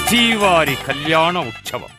శ్రీవారి కళ్యాణ ఉత్సవం.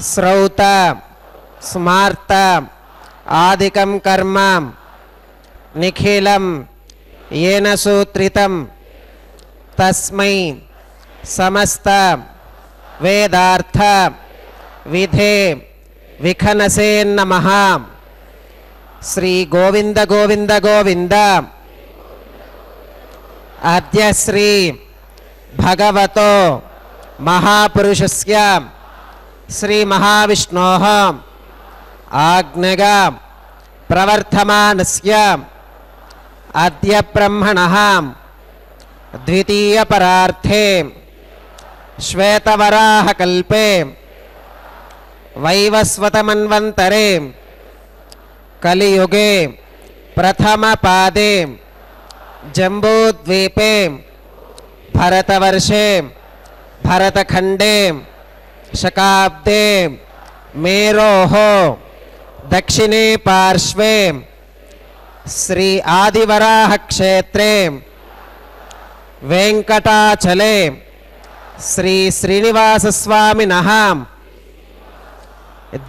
శ్రౌత స్మార్త ఆదికం కర్మ నిఖిలం येन सूत्रितं तस्मै समस्त वेदार्थ विधे विखनसे नमः. श्री गोविंद गोविंद गोविंद. अद्य श्री भगवतो महापुरुषस्य श्री महाविष्णोः आज्ञया प्रवर्तमानस्य अद्य ब्रह्मणः द्वितीय परार्थे श्वेतवराहकल्पे वैवस्वतमन्वन्तरे कलियुगे प्रथमपादे जम्बूद्वीपे भरतवर्षे भरतखंडे शकाब्दे मेरोः दक्षिणे पार्श्वे श्री आदिवराह क्षेत्रे वेंकटाचले श्री श्रीनिवास स्वामिनः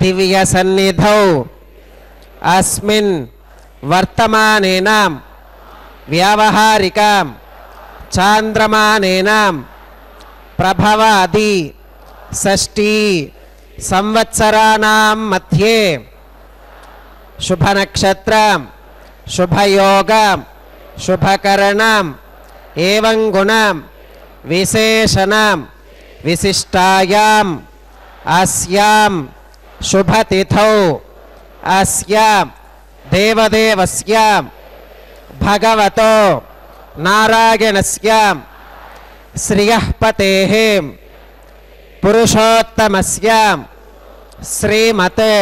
दिव्य सन्निधौ अस्मिन् वर्तमानेन व्यावहारिक चांद्रमानेन प्रभवादि षष्ठी संवत्सराणां मध्ये शुभ नक्षत्र शुभयोग शुभकरण एवं गुण विशेषण विशिष्टायां अस्यां शुभतिथौ अस्य देवदेवस्य भगवतो नारायणस्य श्रियःपतेः पुरुषोत्तमस्य श्रीमते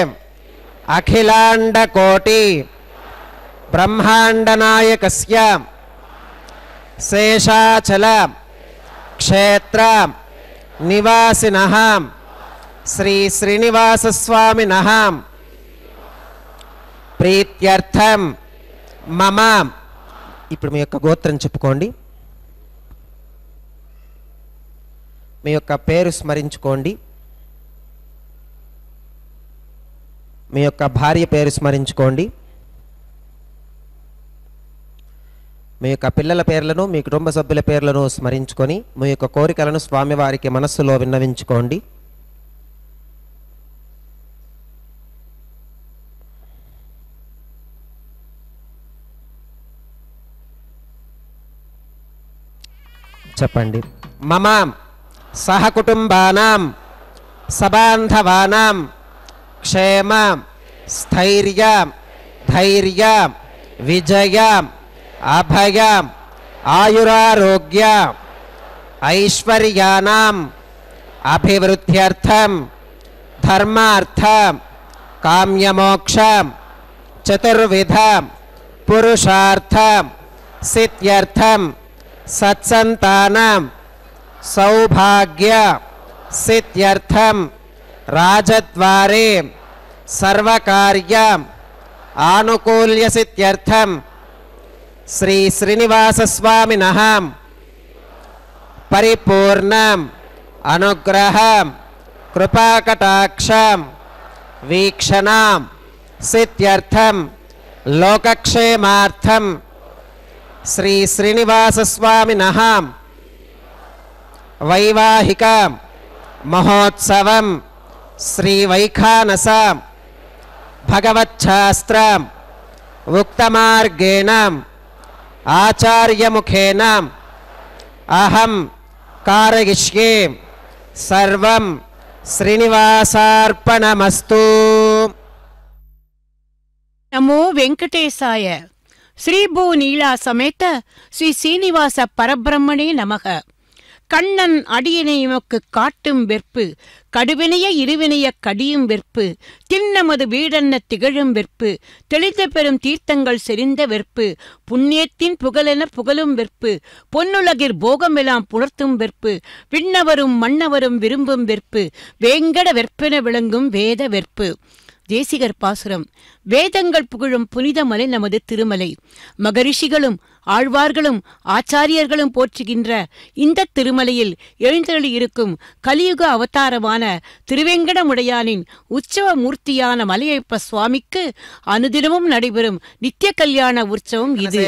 अखिलांडकोटि ब्रह्मांडनायकस्य शेषाचल क्षेत्र निवासिनः श्री श्रीनिवास स्वामिनः प्रीत्यर्थम मम ఇప్పుడు మీ యొక్క గోత్రం చెప్పుకోండి. మీ యొక్క పేరు స్మరించుకోండి. మీ యొక్క భార్య పేరు స్మరించుకోండి. మీ యొక్క పిల్లల పేర్లను మీ కుటుంబ సభ్యుల పేర్లను స్మరించుకొని మీ యొక్క కోరికలను స్వామివారికి మనస్సులో విన్నవించుకోండి. చెప్పండి. మమ సహకుటుంబానాం సబాంధవానాం క్షేమ స్థైర్య ధైర్య విజయ అభయ ఆయురారోగ్య ఐశ్వర్యానాం అభివృద్ధ్యర్థం ధర్మార్థ కామ్యమోక్ష చతుర్విధ పురుషార్థ సిద్ధ్యర్థం సత్సంతానం సౌభాగ్య సిద్ధ్యర్థం రాజద్వారే సర్వకార్య ఆనుకూల్య సిద్ధ్యర్థం శ్రీ శ్రీనివాస స్వామినః పరిపూర్ణ అనుగ్రహ కృపాకటాక్ష వీక్షణ సిద్ధ్యర్థం లోకక్షేమార్థం శ్రీ శ్రీనివాస స్వామినః వైవాహిక మహోత్సవం శ్రీ వైఖానస భగవచ్ఛాస్త్ర ఉక్తమార్గేణ ఆచార్యముఖేన అహం కారయిష్యే సర్వం శ్రీనివాసార్పణమస్తు. నమో వెంకటేశాయ. శ్రీ భూ నీలా సమేత ஸ்ரீ சீனிவாச பரபிரம்மனே நமக. கண்ணன் அடியினை எமக்கு காட்டும் வெற்பு, கடுவினைய இருவினைய கடியும் வெற்பு, திண்ணமது வீடன்ன திகழும் வெற்பு, தெளிந்த பெறும் தீர்த்தங்கள் செறிந்த வெற்பு, புண்ணியத்தின் புகழென புகழும் வெற்பு, பொன்னுலகிற் போகமெல்லாம் புணர்த்தும் வெற்பு, விண்ணவரும் மன்னவரும் விரும்பும் வெற்பு, வேங்கட வெற்பென விளங்கும் வேத வெற்பு. தேசிகர் பாசுரம். வேதங்கள் புகழும் புனிதமலை நமது திருமலை. மகரிஷிகளும் ஆழ்வார்களும் ஆச்சாரியர்களும் போற்றுகின்ற இந்த திருமலையில் எழுந்தருளி இருக்கும் கலியுக அவதாரமான திருவேங்கடமுடையானின் உற்சவ மூர்த்தியான மலையப்ப சுவாமிக்கு அனுதினமும் நடைபெறும் நித்திய கல்யாண உற்சவம் இது.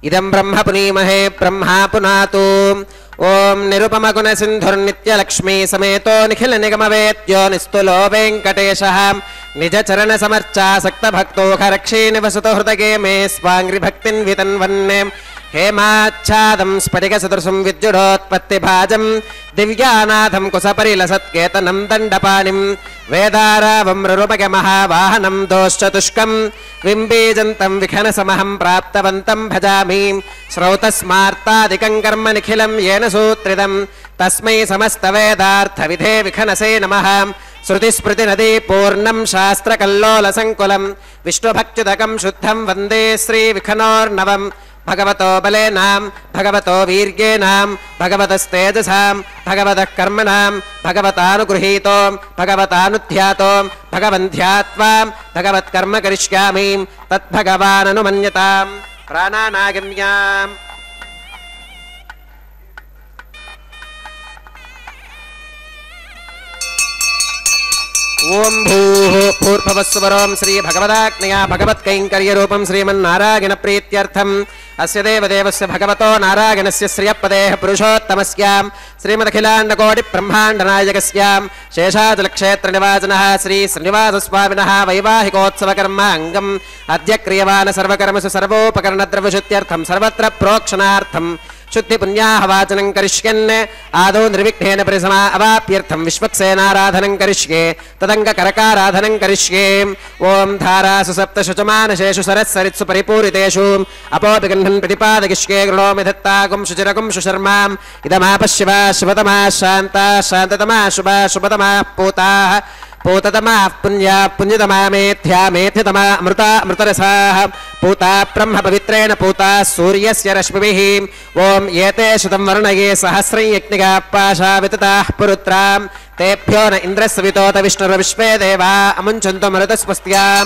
ఇదం బ్రహ్మ పునీమహే బ్రహ్మా పునాతు. ఓం నిరుపమ గుణ సింధుర్నిత్య లక్ష్మీ సమేతో నిఖిల నిగమవేద్యో నిస్తులో వెంకటేశః నిజ చరణ సమర్చాసక్త భక్తోఖరక్షీ నివసతో హృదగే మే స్వాంగ్రి భక్తిన్ వితన్వన్నే హేమాచ్ఛాదం స్ఫటిక సదృశం విద్యుడోత్పత్తి భాజం దివ్యానాథం కుశపరిలసత్కేతనం దండపాణిం వేదారావం రురుపగ మహావాహనం దోశ్చతుష్కం వింబీజంతం విఖనసమహం ప్రాప్తవంతం భజామి శ్రౌతస్మార్తాదికం కర్మ నిఖిలం ఏన సూత్రితం తస్మై సమస్త వేదార్థ విధే విఖనసే నమః. శృతిస్మృతి నదీ పూర్ణం శాస్త్రకల్లోల సంకులం విష్ణుభక్త్యుదకం శుద్ధం వందే శ్రీ విఖనోర్నవం. భగవతో బలేనాం భగవతో వీర్యేనాం భగవతస్తేజసాం భగవతః కర్మణాం భగవతానుగృహీతో భగవతానుధ్యాతో భగవంధ్యాత్వా భగవత్కర్మ కరిష్యామి తద్భగవాననుమన్యతాం. ప్రాణానాగమ్యాం. ఓం భూర్భువస్సువరోం శ్రీ భగవదాజ్ఞయా భగవత్కైంకర్యరూపం శ్రీమన్నారాయణ ప్రీత్యర్థం అస్య దేవదేవస్య భగవతో నారాయణస్య శ్రియపదేః పురుషోత్తమస్యాం శ్రీమదఖిలాండకోటి బ్రహ్మాండనాయకస్యాం శేషాచలక్షేత్రనివాసనః శ్రీ శ్రీనివాసస్వామినः వైవాహికోత్సవకర్మ అంగం అద్య క్రియమాణ సర్వకర్మసు సర్వోపకరణద్రవ్యశుద్ధ్యర్థం సర్వత్ర ప్రోక్షణార్థం శుద్ధి పుణ్యాహవాచనం కరిష్యన్ ఆదౌ నిర్విఘ్నేన పరిసమా అవాప్యర్థం విశ్వక్సేనారాధనం కరిష్యే తదంగ కరకారాధనం కరిష్యే. ఓం ధారాసు సప్తశుచమానశేషు సరస్సరిత్సు పరిపూరితేషు అపోపి గంధన్ ప్రతిపాదకిష్యే గృణోమి దత్తాగుం శుచిరగుం సుశర్మాం ఇదమాప శివా శుభతమా శాంతా శాంతతమా శుభా శుభతమా పూతాః పూతతమా పుణ్యా పుణ్యతమా మేథ్యా మేథ్యతమా అమృతా అమృతరసాః పూతా బ్రహ్మ పవిత్రేణ పూతా సూర్యస్య రశ్మిభిః. ఓం ఏతే శతం వర్ణయే సహస్రం యజ్ఞిగా పాశా వితతాః పురుత్రాం తేభ్యో న ఇంద్రస్వితోత విష్ణుర్విశ్వే దేవా అముంచంతు మరుతస్వస్త్యాం.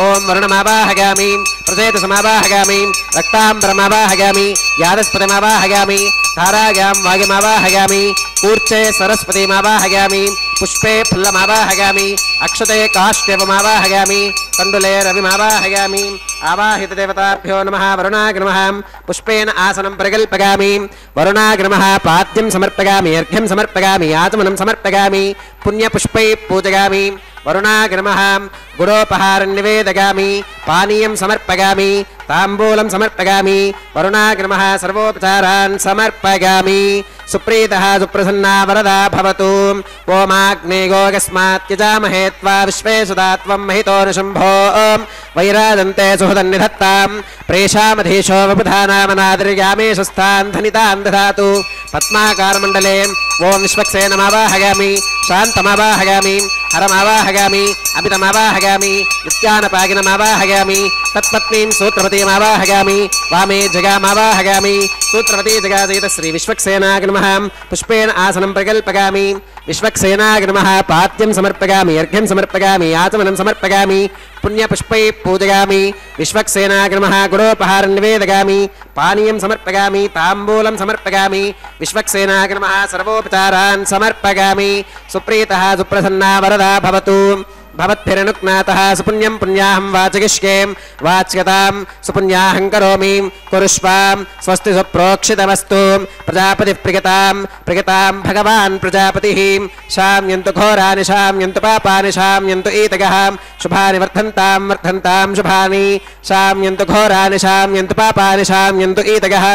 ఓం వరుణమావాహయామి ప్రజేతసమావాహయామి రక్తాంబరమావాహయామి యాదస్పతిమావాహయామి ధారాయాం వాయుమావాహయామి కూర్చే సరస్వతిమావాహయామి పుష్పే ఫుల్లమావాహయామి అక్షతే కాష్ట్యవమావాహయామి కండులే రవిమావాహయామి. ఆవాహిత దేవతాభ్యో నమః. వరుణాయ నమః. పుష్పేన ఆసనం పరికల్పయామి. వరుణాయ నమః. పాద్యం సమర్పయామి అర్ఘ్యం సమర్పయామి ఆచమనం సమర్పయామి పుణ్యపుష్పై పూజయామి. వరుణాయ నమః. గుడోపహారం నివేదయామి పానీయం సమర్పయామి తాంబూలం సమర్పయామి. వరుణాయ నమః. సర్వోపచారాన్ సమర్పయామి. సుప్రీతః సుప్రసన్నా వరదా భవతు. ఓమాగ్నేయోగస్మాత్ యజామహే త్వా విశ్వేశుదాత్వం మహితోనుశంభో వైరాజంతే సుహృదన్నిధత్తాం. ప్రేషామధీశో వపుధానామనాదిర్యామేషస్థాన్ ధనితాన్ దధాతు. పద్మాకారమండలే ఓం విశ్వక్సేనమావాహయామి శాంతమావాహయామి హరమావాహయామి అమితమావాహయామి నిత్యానపాగినమావాహయామి తత్పత్నీం సూత్రవతీమావాహయామి వామే జగామావాహయామి సూత్రవతీ జగాజయిత శ్రీ విశ్వక్సేనాయ నమః. పుష్పేణ ఆసనం ప్రకల్పయామి. విశ్వక్సేనాయ నమః. పాద్యం సమర్పయామి అర్ఘ్యం సమర్పయామి ఆచమనం సమర్పయామి పుణ్యపుష్పై పూజయామి. విశ్వక్సేనాయ నమః. గుడోపహారం నివేదయామి పానీయం సమర్పయామి తాంబూలం సమర్పయామి. విశ్వక్సేనాయ నమః. సర్వోపచారాన్ प्रचारान् समर्पयामि सुप्रीतः सुप्रसन्ना वरदा भवतु भवद्भिरनुज्ञातः सुपुण्यं पुण्याहं वाचयिष्ये वाच्यतां सुपुण्याहं करोमि कुरुष्वां स्वस्ति सुप्रोक्षितमस्तु प्रजापतिः प्रियतां भगवान् प्रजापतिः शाम्यन्तु घोरानि शाम्यन्तु पापानि शाम्यन्तु ईतगः शुभानि वर्धन्तां शुभानि शाम्यन्तु घोरानि शाम्यन्तु पापानि शाम्यन्तु ईतगः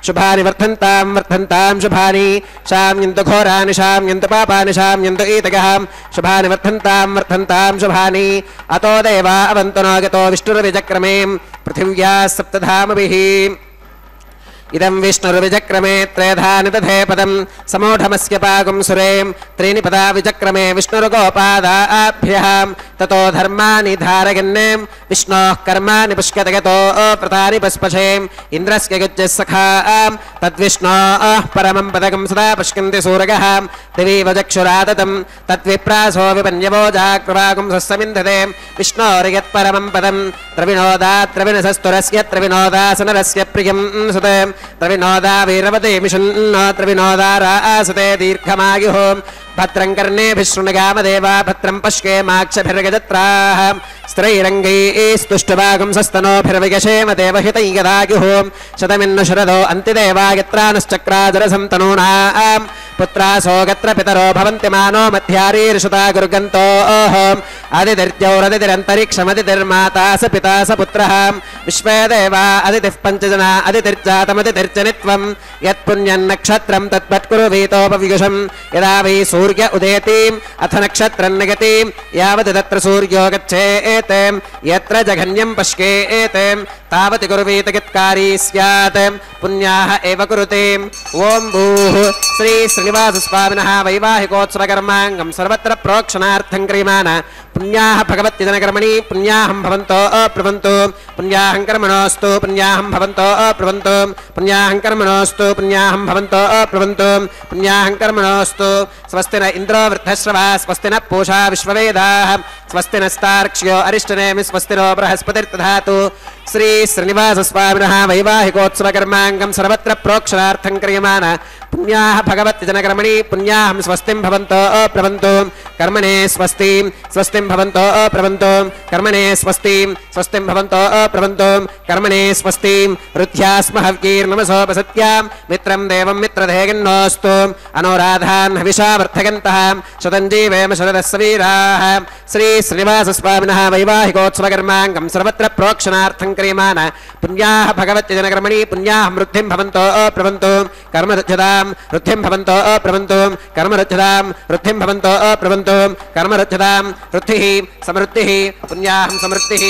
शुभानि वर्धन्तां शुभानि शाम्यन्तु घोरानि शाम्यन्तु पापानि शाम्यन्तु ईतगः शुभानि वर्धन्तां शुभानि अतो देवा अवन्तनो गतो विष्णुर्विचक्रमे पृथिव्याः सप्तधामभिः इदं विष्णुर्विचक्रमे त्रयधानि दधे पदं समूढमस्य पागुं सुरें त्रीणि पदा विचक्रमे विष्णुर्गोपादाभ्यः ततो धर्माणि धारयन्नें विष्णोः कर्माणि पुष्कतगतो प्रतानि पस्पशेम् इन्द्रस्य गुज्जः सखां तद्विष्णोः परमं पदकं सदा पुष्कन्ति सूरगः दिवि वचक्षुरादतं तद्विप्रासो विपन्यवो जाक्रवागुं सस्समिन्धते विष्णोर्यत्परमं पदं त्रविनोदात्रविनसस्तुरस्य त्रविनोदासनरस्य प्रियं सुते त्रविनोदा वीरवते मिषन्न त्रविनोदारासते दीर्घमायुः भद्रं कर्णेभिः शृणुगामदेवा भद्रं पश्येमाक्षभिर्गजत्राः स्त्रैरङ्गैस्तुष्टुवागुं सस्तनोभिर्विगशेम देवहितैगदायुः शतमिन्नु शरदो अन्तिदेवा यत्रानश्चक्राजरसं तनूनां पुत्रासो गत्र पितरो भवन्ति मानो मध्यारीर्षता गुर्गन्तोः अदितिर्जौरदितिरन्तरिक्षमदितिर्माता स पिता स पुत्रः विश्वे देवा अदितिः पञ्चजना अदितिर्जातमदितिर्जनित्वं यत्पुण्यन्नक्षत्रं तद्वत्कुरुवीतोपवियुषं यदा वै सूर्य उदेतीम् अथ नक्षत्रं निगतीं यावत् तत्र सूर्यो गच्छेत् यत्र जघन्यं पश्येत् तावत् कुर्वीत यत्कारी स्यात् पुण्याः एव कुरुते ओं भूः श्री श्रीनिवासस्वामिनः वैवाहिकोत्सवकर्माङ्गं सर्वत्र प्रोक्षणार्थं क्रियमाण पुण्याः भगवत्यजनकर्मणि पुण्याहं भवन्तो अप्रभवन्तु पुण्याहं कर्मणोऽस्तु पुण्याहं भवन्तो अप्रभवन्तु पुण्याहं कर्मणोऽस्तु पुण्याहं भवन्तो अप्रभवन्तु पुण्याहं कर्मणोऽस्तु स्वस्ति न इन्द्रो वृद्धश्रवा स्वस्ति न पूषा विश्ववेदाः स्वस्ति नस्तार्क्ष्यो अरिष्टनेमि स्वस्ति नो बृहस्पतिर्दधातु श्री श्रीनिवासस्वामिनः वैवाहिकोत्सवकर्माङ्गं सर्वत्र प्रोक्षणार्थं क्रियमाण पुण्याः भगवत्यजनकर्मणि पुण्याहं स्वस्तिं भवन्तो अप्रभवन्तु कर्मणे स्वस्तिं स्वस्तिं भवन्तो अप्रभवन्तु कर्मणे स्वस्तिं स्वस्तिं भवन्तो अप्रभवन्तु कर्मणे स्वस्तिं रुद्ध्यास्महव्यैर्नमसोपसत्यां मित्रं देवं मित्रधेयन्नोऽस्तु अनुराधान् हविषावर्धयन्तः शतं जीवेम शरदस्य वीराः श्री श्रीनिवासस्वामिनः वैवाहिकोत्सवकर्माङ्गं सर्वत्र प्रोक्षणार्थं क्रियमाण पुण्याः भगवत्यजनकर्मणि पुण्याहं वृद्धिं भवन्तो अप्रभवन्तु कर्मरुध्यतां वृद्धिं भवन्तो अप्रभवन्तु कर्मरुध्यतां वृद्धिं भवन्तो अप्रभवन्तु कर्मरुध्यतां वृद्धिः समृद्धिः पुण्याहं समृद्धिः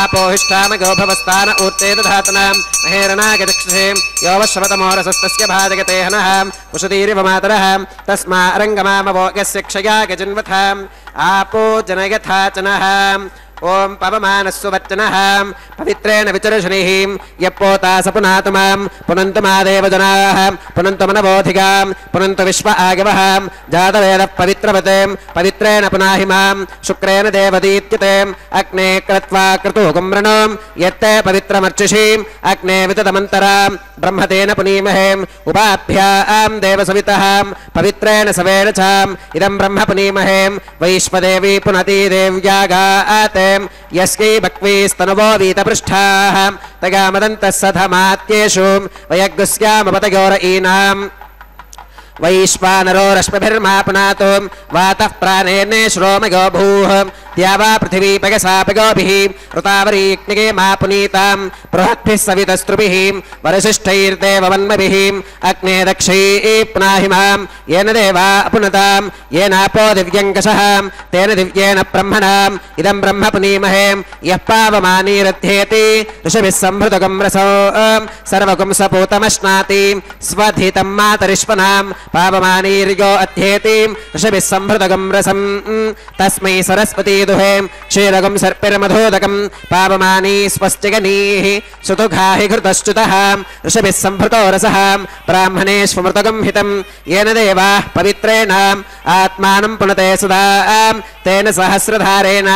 आपोहिष्ठामगो भवस्तान ऊर्ते दधातनां महेरणागचक्षुषे यो वश्रवतमोरसस्तस्य भाजगते हनः उषतीरिव मातरः तस्मा अरङ्गमामवोगस्य क्षया गजन्वथाम् आपो जनयथा च नः ओं पवमानस्सु वच्चनः पवित्रेण विचर्षणिः यप्पोता स पुनातु मां पुनन्तु मा देवजनाः पुनन्तु मनवोधिकां पुनन्तु विश्व आगवः जातवेदः पवित्रवते पवित्रेण पुनाहि मां शुक्रेण देवदीत्यते अग्ने कृत्वा क्रतुकुम्रणो यत्ते पवित्रमर्चिषीम् अग्ने विततमन्तरां ब्रह्मतेन पुनीमहेम् उपाभ्यां देवसवितः पवित्रेण सवेन चाम् इदं ब्रह्म पुनीमहेम् वैश्वदेवी पुनती देव्यागाते यस्यै भक्वीस्तनुवो वीतपृष्ठाः तगामदन्तः सधमात्येषु वयग्गुस्यामपतयोर ईनाम् वैश्वानरो रश्मिभिर्मा पुनातु वातः प्राणेने श्रोमयो भूः द्यावा पृथिवी पगसापगोभिः ऋतावरीग्निगे मा पुनीतां बृहद्भिः सवितस्त्रुभिः वरसिष्ठैर्देववन्मभिः अग्ने दक्षैः पुनाहि मां येन देवा अपुनतां येनापो दिव्यङ्कषः तेन दिव्येन ब्रह्मणाम् इदं ब्रह्म पुनीमहेम् यः पावमानीरध्येति ऋषभिः संहृतकं रसो सर्वकुं सपूतमश्नाति स्वधितं मातरिष्पनां पावमानीर्यो अध्येति ऋषभिः संहृतकं रसं तस्मै सरस्वती दुहे क्षीरकं सर्पिर्मधोदकं पावमानी स्वस्तिगनीः सुतुघाहि घृतश्च्युतः ऋषभिः सम्भृतो रसः ब्राह्मणेष्वमृतगं हितं येन देवाः पवित्रेण आत्मानं पुनते सदा तेन सहस्रधारेण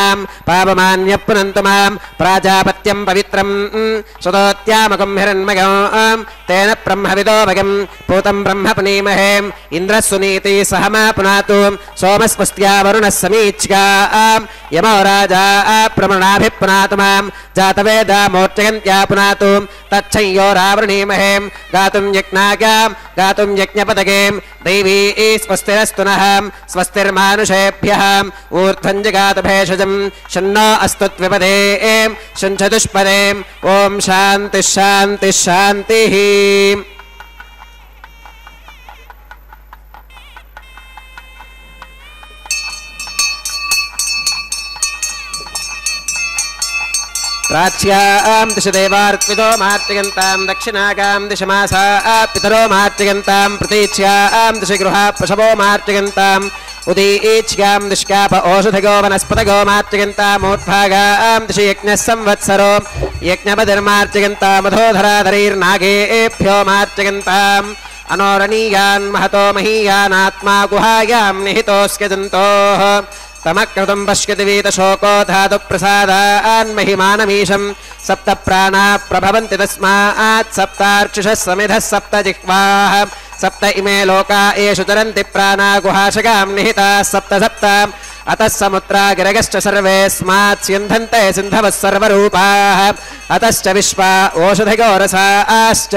पावमान्यः पुनन्तु मां प्राजापत्यं पवित्रं सुतोत्यामकं हिरण्मयं तेन ब्रह्मविदो भगं पूतं ब्रह्म पुनीमहे इन्द्रः सुनीति सह मा पुनातु सोमस्पस्त्या वरुणः समीच्या यमो राजा प्रमणाभिः पुनातु मां जातवेदा मोर्चयन्त्या पुनातु तच्छंयो रावृणीमहे गातुं यज्ञागां गातुं यज्ञपदगें दैवी स्वस्तिरस्तु नः स्वस्तिर्मानुषेभ्यः ऊर्ध्वं जगात भेषजं शन्नो अस्तु त्विपदे शञ्चतुष्पदे ॐ शान्तिः शान्तिः शान्तिः। प्राच्यां दिश देवार्त्वितो मार्चयन्तां दक्षिणागां दिशमासा पितरो मार्चयन्तां प्रतीच्यां दिश गृहा पशवो मार्चयन्ताम् उदीच्यां दिश्काप ओषधगो वनस्पतगो मार्चयन्तामूर्ध्वागां दिश यज्ञः संवत्सरो यज्ञपतिर्मार्चयन्तामधोधराधरैर्नागेभ्यो मार्चयन्ताम् अनोरणीयान् महतो महीयानात्मा गुहायां निहितोऽस्य जन्तोः तमक्रतुं पश्यति वीतशोको धातु प्रसादान्महिमानमीशं सप्त प्राणा प्रभवन्ति तस्मात् सप्तार्चिषः समिधः सप्त जिह्वाः सप्त इमे लोका येषु चरन्ति प्राणा गुहाशगां निहिताः सप्त सप्त अतः समुद्रा गिरगश्च सर्वेऽस्मात् स्यन्धन्ते सिन्धवः सर्वरूपाः अतश्च विश्वा ओषधिगोरसाश्च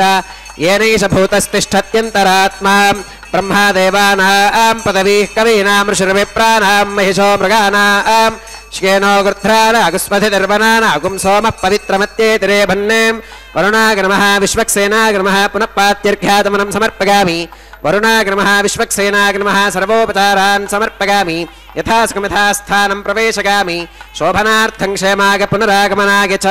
येनैष भूतस्तिष्ठत्यन्तरात्मा ब्रह्मादेवानां पदवीः कवीनां ऋषिर्विप्राणां महिषो मृगाणां श्येनो गृध्रानागुस्मधिर्वनानागुं सोमः पवित्रमत्येतिरे भन्ने वरुणाग्रमः विश्वक्सेनाग्रमः पुनः पात्यर्घ्यातमनं समर्पयामि वरुणाग्रमः विश्वक्सेनाग्रमः सर्वोपचारान् समर्पयामि यथास्कमिथा स्थानं प्रवेशयामि शोभनार्थं क्षेमाग पुनरागमनाय च।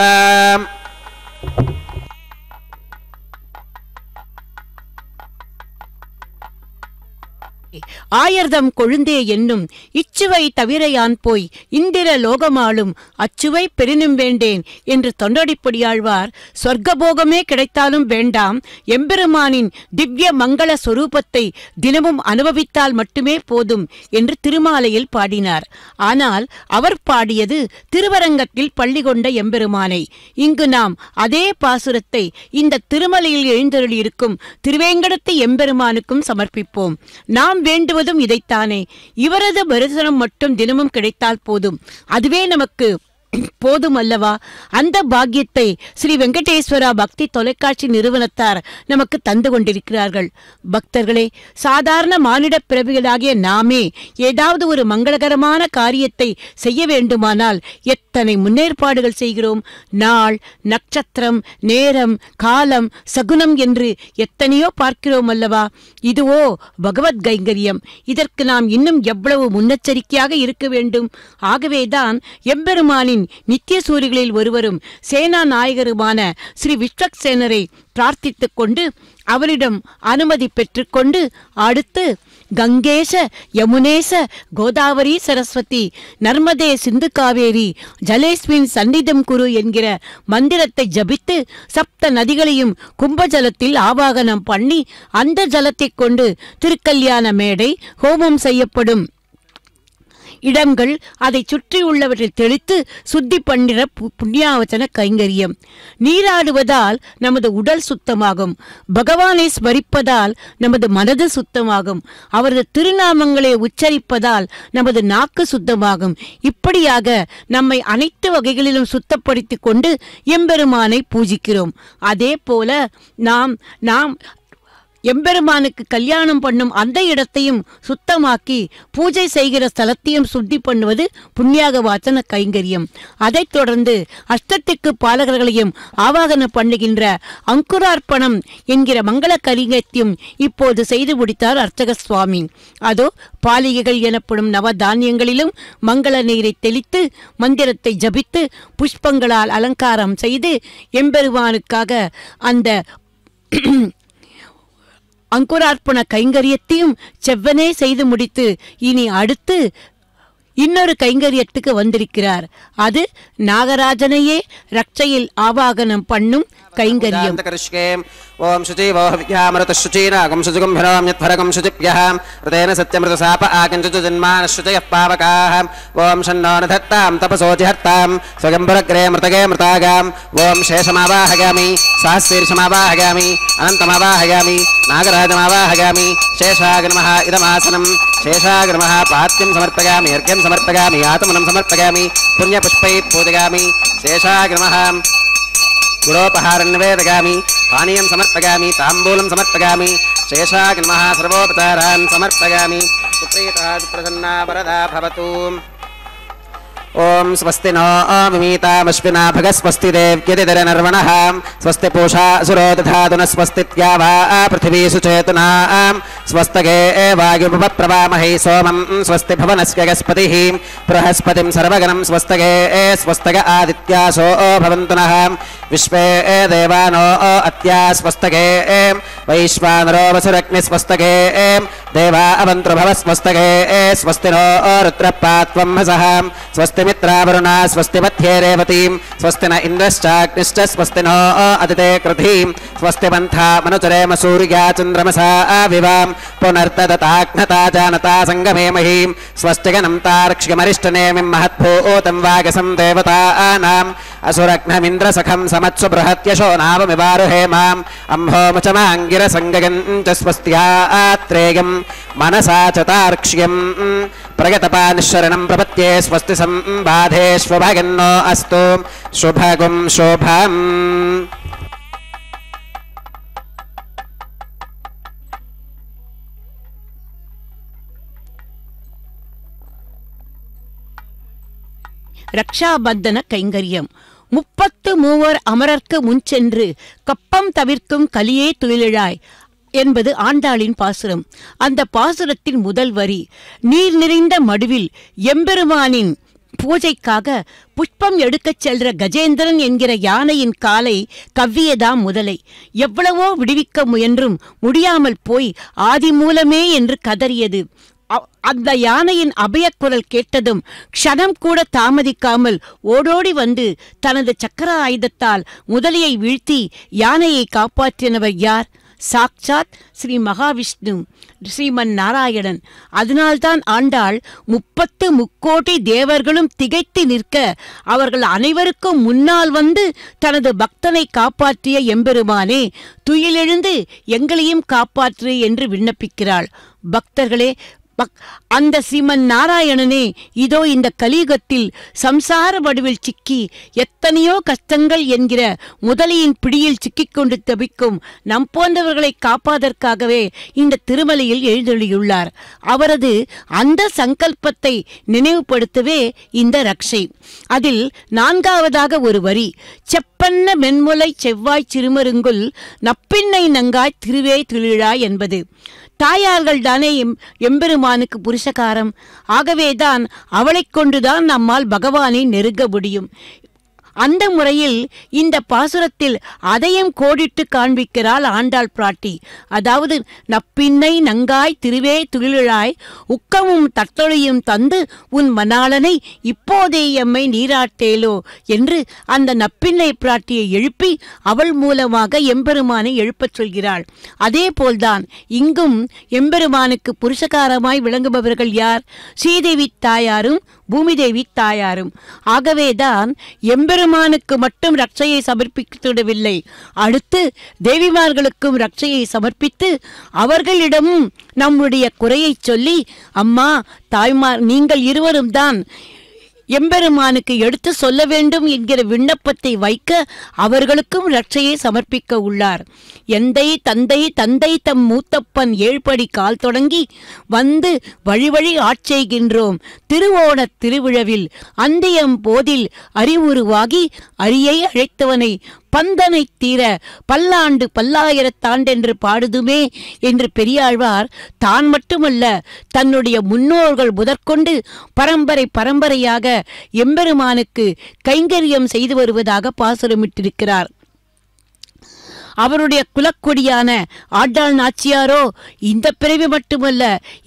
ஆயர்தம் கொழுந்தே என்னும் இச்சுவை தவிர யான் போய் இந்திர லோகமாளும் அச்சுவை பெரினும் வேண்டேன் என்று தொண்டடிப்படியாழ்வார் சொர்க்கபோகமே கிடைத்தாலும் வேண்டாம் எம்பெருமானின் திவ்ய மங்கள சொரூபத்தை தினமும் அனுபவித்தால் மட்டுமே போதும் என்று திருமாலையில் பாடினார். ஆனால் அவர் பாடியது திருவரங்கத்தில் பள்ளி கொண்ட எம்பெருமானை. இங்கு நாம் அதே பாசுரத்தை இந்த திருமலையில் எழுந்தருளியிருக்கும் திருவேங்கடத்து எம்பெருமானுக்கும் சமர்ப்பிப்போம். நாம் வேண்டுவதும் இதைத்தானே. இவரது தரிசனம் மட்டும் தினமும் கிடைத்தால் போதும், அதுவே நமக்கு போதும் அல்லவா? அந்த பாக்கியத்தை ஸ்ரீ வெங்கடேஸ்வரா பக்தி தொலைக்காட்சி நிறுவனத்தார் நமக்கு தந்து கொண்டிருக்கிறார்கள். பக்தர்களே, சாதாரண மானிட பிறவிகளாகிய நாமே ஏதாவது ஒரு மங்களகரமான காரியத்தை செய்ய வேண்டுமானால் எத்தனை முன்னேற்பாடுகள் செய்கிறோம். நாள், நட்சத்திரம், நேரம், காலம், சகுனம் என்று எத்தனையோ பார்க்கிறோம் அல்லவா? இதுவோ பகவத் கைங்கரியம். இதற்கு நாம் இன்னும் எவ்வளவு முன்னெச்சரிக்கையாக இருக்க வேண்டும். ஆகவேதான் எம்பெருமானின் நித்திய சூரிகளில் ஒருவரும் சேனா நாயகருமான ஸ்ரீ விஸ்வக்சேனரை பிரார்த்தித்துக் கொண்டு அவரிடம் அனுமதி பெற்றுக்கொண்டு அடுத்து கங்கேச யமுனேச கோதாவரி சரஸ்வதி நர்மதே சிந்து காவேரி ஜலேஸ்மின் சந்நிதம் குரு என்கிற மந்திரத்தை ஜபித்து சப்த நதிகளையும் கும்பஜலத்தில் ஆவாகனம் பண்ணி அந்த ஜலத்தை கொண்டு திருக்கல்யாண மேடை ஹோமம் செய்யப்படும் இடங்கள் அதை சுற்றியுள்ளவற்றில் தெளித்து சுத்தி பண்ணிற புண்ணியாவச்சன கைங்கரியம். நீராடுவதால் நமது உடல் சுத்தமாகும். பகவானை ஸ்மரிப்பதால் நமது மனது சுத்தமாகும். அவரது திருநாமங்களை உச்சரிப்பதால் நமது நாக்கு சுத்தமாகும். இப்படியாக நம்மை அனைத்து வகைகளிலும் சுத்தப்படுத்தி கொண்டு எம்பெருமானை பூஜிக்கிறோம். அதே போல நாம் எம்பெருமானுக்கு கல்யாணம் பண்ணும் அந்த இடத்தையும் சுத்தமாக்கி பூஜை செய்கிற ஸ்தலத்தையும் சுத்தி பண்ணுவது புண்ணியாக வாசன கைங்கரியம். அதைத் தொடர்ந்து அஷ்டத்திற்கு பாலகர்களையும் ஆவாகனம் பண்ணுகின்ற அங்குரார்ப்பணம் என்கிற மங்கள கலிங்கத்தையும் இப்போது செய்து முடித்தார் அர்ச்சக சுவாமி. அதோ பாலிகைகள் எனப்படும் நவதானியங்களிலும் மங்கள நீரை தெளித்து மந்திரத்தை ஜபித்து புஷ்பங்களால் அலங்காரம் செய்து எம்பெருமானுக்காக அந்த அங்குரார்ப்பண கைங்கரியத்தையும் செவ்வனே செய்து முடித்து இனி அடுத்து இன்னொரு கைங்கரியத்துக்கு வந்திருக்கிறார். அது நாகராஜனையே ரட்சையில் ஆவாகனம் பண்ணும் கைங்கரியம். ஓம் சுஜீவோ ஹவ்யாமருத சுச்சீனாகம் சுஜுகும்பிரோம் யத்வரகம் சுஜிப்யः ருதேன சத்யமிருத சாப ஆகிஞ்சு ஜன்மான சுஜயः பாவகாः ஓம் ஷன்னோ நதத்தாம் தபசோஜிஹர்த்தாம் ஸ்வகம்பரக்ரே மிருதகே மிருதாகாம் ஓம் சேஷமாவாஹகாமி சஹஸ்ரீர்ஷமாவாஹகாமி அனந்தமாவாஹகாமி நாகராஜமாவாஹகாமி சேஷாகிரமः இதமாசனம் சேஷாகிரமः பாத்யம் சமர்ப்பயாமி அர்घ्यं சமர்ப்பயாமி ஆத்மனம் சமர்ப்பயாமி புண்ணியபுஷ்பை பூஜயாமி சேஷாகிரமः गुरोपहारं निवेदयामि पानीयं समर्पयामि ताम्बूलं समर्पयामि शेषाग्नमः सर्वोपचारान् समर्पयामि सुप्रीतः सुप्रसन्ना वरदा भवतु ओम स्वस्ति नो विमीतामश्विना भगस्वस्ति देव्यतिदरनर्वणः स्वस्ति पूषा असुरो दधातु न स्वस्तित्यावा पृथिवी सुचेतुना स्वस्तगे वायुपप्रवामहे सोमं स्वस्ति भवनस्य गस्पतिः बृहस्पतिं सर्वगणं स्वस्तगे स्वस्तग आदित्यासो भवन्तु नः विश्वे देवानो अत्या स्वस्तगे वैश्वानरो वसुरग्नि स्वस्तगे देवा अवन्तृभव स्वस्तगे स्वस्ति नो रुद्रपात्वं हसः स्वस्ति मित्रावरुणा स्वस्ति मध्ये रेवतीं स्वस्ति न इन्द्रश्चाग्निश्च स्वस्ति नो अदिते कृधिं स्वस्ति पन्था मनुचरेम सूर्या चन्द्रमसा विवां पुनर्तदताग्नता जानता संगमे महीं स्वस्ति गणं तार्क्ष्यमरिष्टनेमिं महत्भूतं वागसं देवतानाम् असुरग्नमिन्द्रसखं समत्सु बृहत्यशो नावमिवारुहेमाम् अम्भोमुचमाङ्गिरसङ्गगं च स्वस्त्यात्रेयं मनसा च तार्क्ष्यं प्रगतपानिशरणं प्रपत्ये स्वस्ति संबाधेष्वभगन्नो अस्तु शुभगुं शोभम् ரக்ஷாபந்தன கைங்கரியம். 33 அமரர்க்கு முன்சென்று கப்பம் தவிர்க்கும் கலியே துயிலிழாய் என்பது ஆண்டாளின் பாசுரம். அந்த பாசுரத்தின் முதல் வரி, நீர் நிறைந்த மடுவில் எம்பெருமானின் பூஜைக்காக புஷ்பம் எடுக்கச் செல்ற கஜேந்திரன் என்கிற யானையின் காலை கவ்வியதாம் முதலை. எவ்வளவோ விடுவிக்க முயன்றும் முடியாமல் போய் ஆதி மூலமே என்று கதறியது. அந்த யானையின் அபயக்குரல் கேட்டதும் க்ஷணம் கூட தாமதிக்காமல் ஓடோடி வந்து தனது சக்கர ஆயுதத்தால் முதலையை வீழ்த்தி யானையை காப்பாற்றினவர் யார்? சாக்சாத் ஸ்ரீ மகாவிஷ்ணு, ஸ்ரீமன் நாராயணன். அதனால்தான் ஆண்டாள் 33 தேவர்களும் திகைத்து நிற்க அவர்கள் அனைவருக்கும் முன்னால் வந்து தனது பக்தனை காப்பாற்றிய எம்பெருமானே, துயிலெழுந்து எங்களையும் காப்பாற்று என்று விண்ணப்பிக்கிறாள். பக்தர்களே, அந்த ஸ்ரீமன் நாராயணனே இதோ இந்த கலியுகத்தில் சம்சார வடுவில் சிக்கி எத்தனையோ கஷ்டங்கள் என்கிற முதலையின் பிடியில் சிக்கிக்கொண்டு தவிக்கும் நம் போன்றவர்களை காப்பதற்காகவே இந்த திருமலையில் எழுந்தருளியுள்ளார். அவரது அந்த சங்கல்பத்தை நினைவுபடுத்தவே இந்த ரக்ஷை. அதில் 4வதாக ஒரு வரி, செப்பன்ன மென்முலை செவ்வாய் சிறுமருங்குல் நப்பின்னை நங்காய் திருவே துளிழாய் என்பது. தாயார்கள் தானே எம்பெருமானுக்கு புருஷகாரம். ஆகவேதான் அவளை கொண்டுதான் நம்மால் பகவானை நெருங்க முடியும். அந்த முறையில் இந்த பாசுரத்தில் அதையும் கோடிட்டு காண்பிக்கிறாள் ஆண்டாள் பிராட்டி. அதாவது, நப்பின்னை நங்காய் திருவே துயிலிழாய் உக்கமும் தத்தொழியும் தந்து உன் மணாளனை இப்போதே எம்மை நீராட்டேலோ என்று அந்த நப்பின்னை பிராட்டியை எழுப்பி அவள் மூலமாக எம்பெருமானை எழுப்பச் சொல்கிறாள். அதே போல்தான் இங்கும் எம்பெருமானுக்கு புருஷகாரமாய் விளங்குபவர்கள் யார்? ஸ்ரீதேவி தாயாரும் பூமிதேவி தாயாரும். ஆகவேதான் எம்பெருமானுக்கு மட்டும் ரட்சையை சமர்ப்பித்துவிடவில்லை, அடுத்து தேவிமார்களுக்கும் ரட்சையை சமர்ப்பித்து அவர்களிடமும் நம்முடைய குறையை சொல்லி, அம்மா தாய்மார் நீங்கள் இருவரும் தான் எம்பெருமானுக்கு எடுத்து சொல்ல வேண்டும் என்கிற விண்ணப்பத்தை வைக்க அவர்களுக்கும் ரட்சையை சமர்ப்பிக்க உள்ளார். எந்தை தந்தை தந்தை தம் மூத்தப்பன் 7 படி கால் தொடங்கி வந்து வழி வழி ஆட்செய்கின்றோம் திருவோண திருவிழவில் அந்தியம் போதில் அறிவுருவாகி அரியை அழைத்தவனை பந்தனை தீர பல்லாண்டு பல்லாயிரத்தாண்டென்று பாடுதுமே என்று பெரியாழ்வார் தான் மட்டுமல்ல தன்னுடைய முன்னோர்கள் முதற்கொண்டு பரம்பரை பரம்பரையாக எம்பெருமானுக்கு கைங்கரியம் செய்து வருவதாக பாசுரமிட்டிருக்கிறார். அவருடைய குலக்கொடியான ஆண்டாள் நாச்சியாரோ இந்த பிறவி மட்டுமல்ல,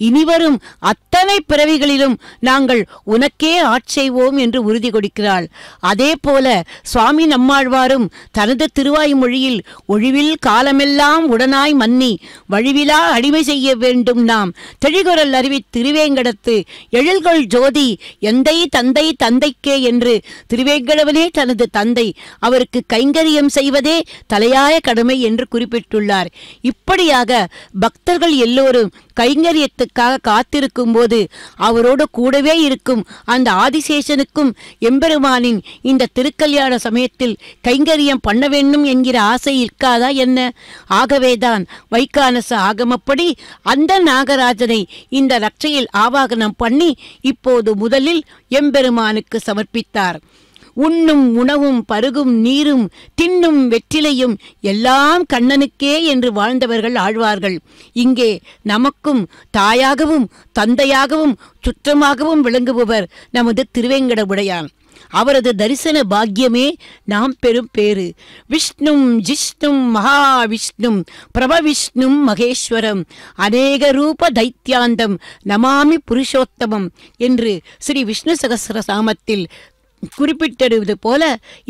இனிவரும் அத்தனை பிறவிகளிலும் நாங்கள் உனக்கே ஆட்செய்வோம் என்று உறுதி கொடுக்கிறாள். அதே போல சுவாமி நம்மாழ்வாரும் தனது திருவாய்மொழியில் ஒழிவில் காலமெல்லாம் உடனாய் மன்னி வழிவிலா அடிமை செய்ய வேண்டும் நாம் தெளிகுரல் அறிவி திருவேங்கடத்து எழில்கொள் ஜோதி எந்தை தந்தை தந்தைக்கே என்று திருவேங்கடவனே தனது தந்தை, அவருக்கு கைங்கரியம் செய்வதே தலையாய கடமை என்று குறிப்பிட்டுள்ளார். இப்படியாக பக்தர்கள் எல்லோரும் கைங்கரியத்துக்காக காத்திருக்கும் போது அவரோடு கூடவே இருக்கும் அந்த ஆதிசேஷனுக்கும் எம்பெருமானின் இந்த திருக்கல்யாண சமயத்தில் கைங்கரியம் பண்ண வேண்டும் என்கிற ஆசை இருக்காதா என்ன? ஆகவேதான் வைகானச ஆகமப்படி அந்த நாகராஜனை இந்த ரட்சையில் ஆவாகனம் பண்ணி இப்போது முதலில் எம்பெருமானுக்கு சமர்ப்பித்தார். உண்ணும் உணவும் பருகும் நீரும் தின்னும் வெற்றிலையும் எல்லாம் கண்ணனுக்கே என்று வாழ்ந்தவர்கள் ஆழ்வார்கள். இங்கே நமக்கும் தாயாகவும் தந்தையாகவும் சுற்றமாகவும் விளங்குபவர் நமது திருவேங்கட உடையான். அவரது தரிசன பாக்கியமே நாம் பெரும் பேறு. விஷ்ணும் ஜிஷ்ணும் மகாவிஷ்ணும் பிரபவிஷ்ணும் மகேஸ்வரம் அநேக ரூப தைத்தியாந்தம் நமாமி புருஷோத்தமம் என்று ஸ்ரீ விஷ்ணு சகஸ்ர சாமத்தில் குறிப்பிட்டிருப்பது போல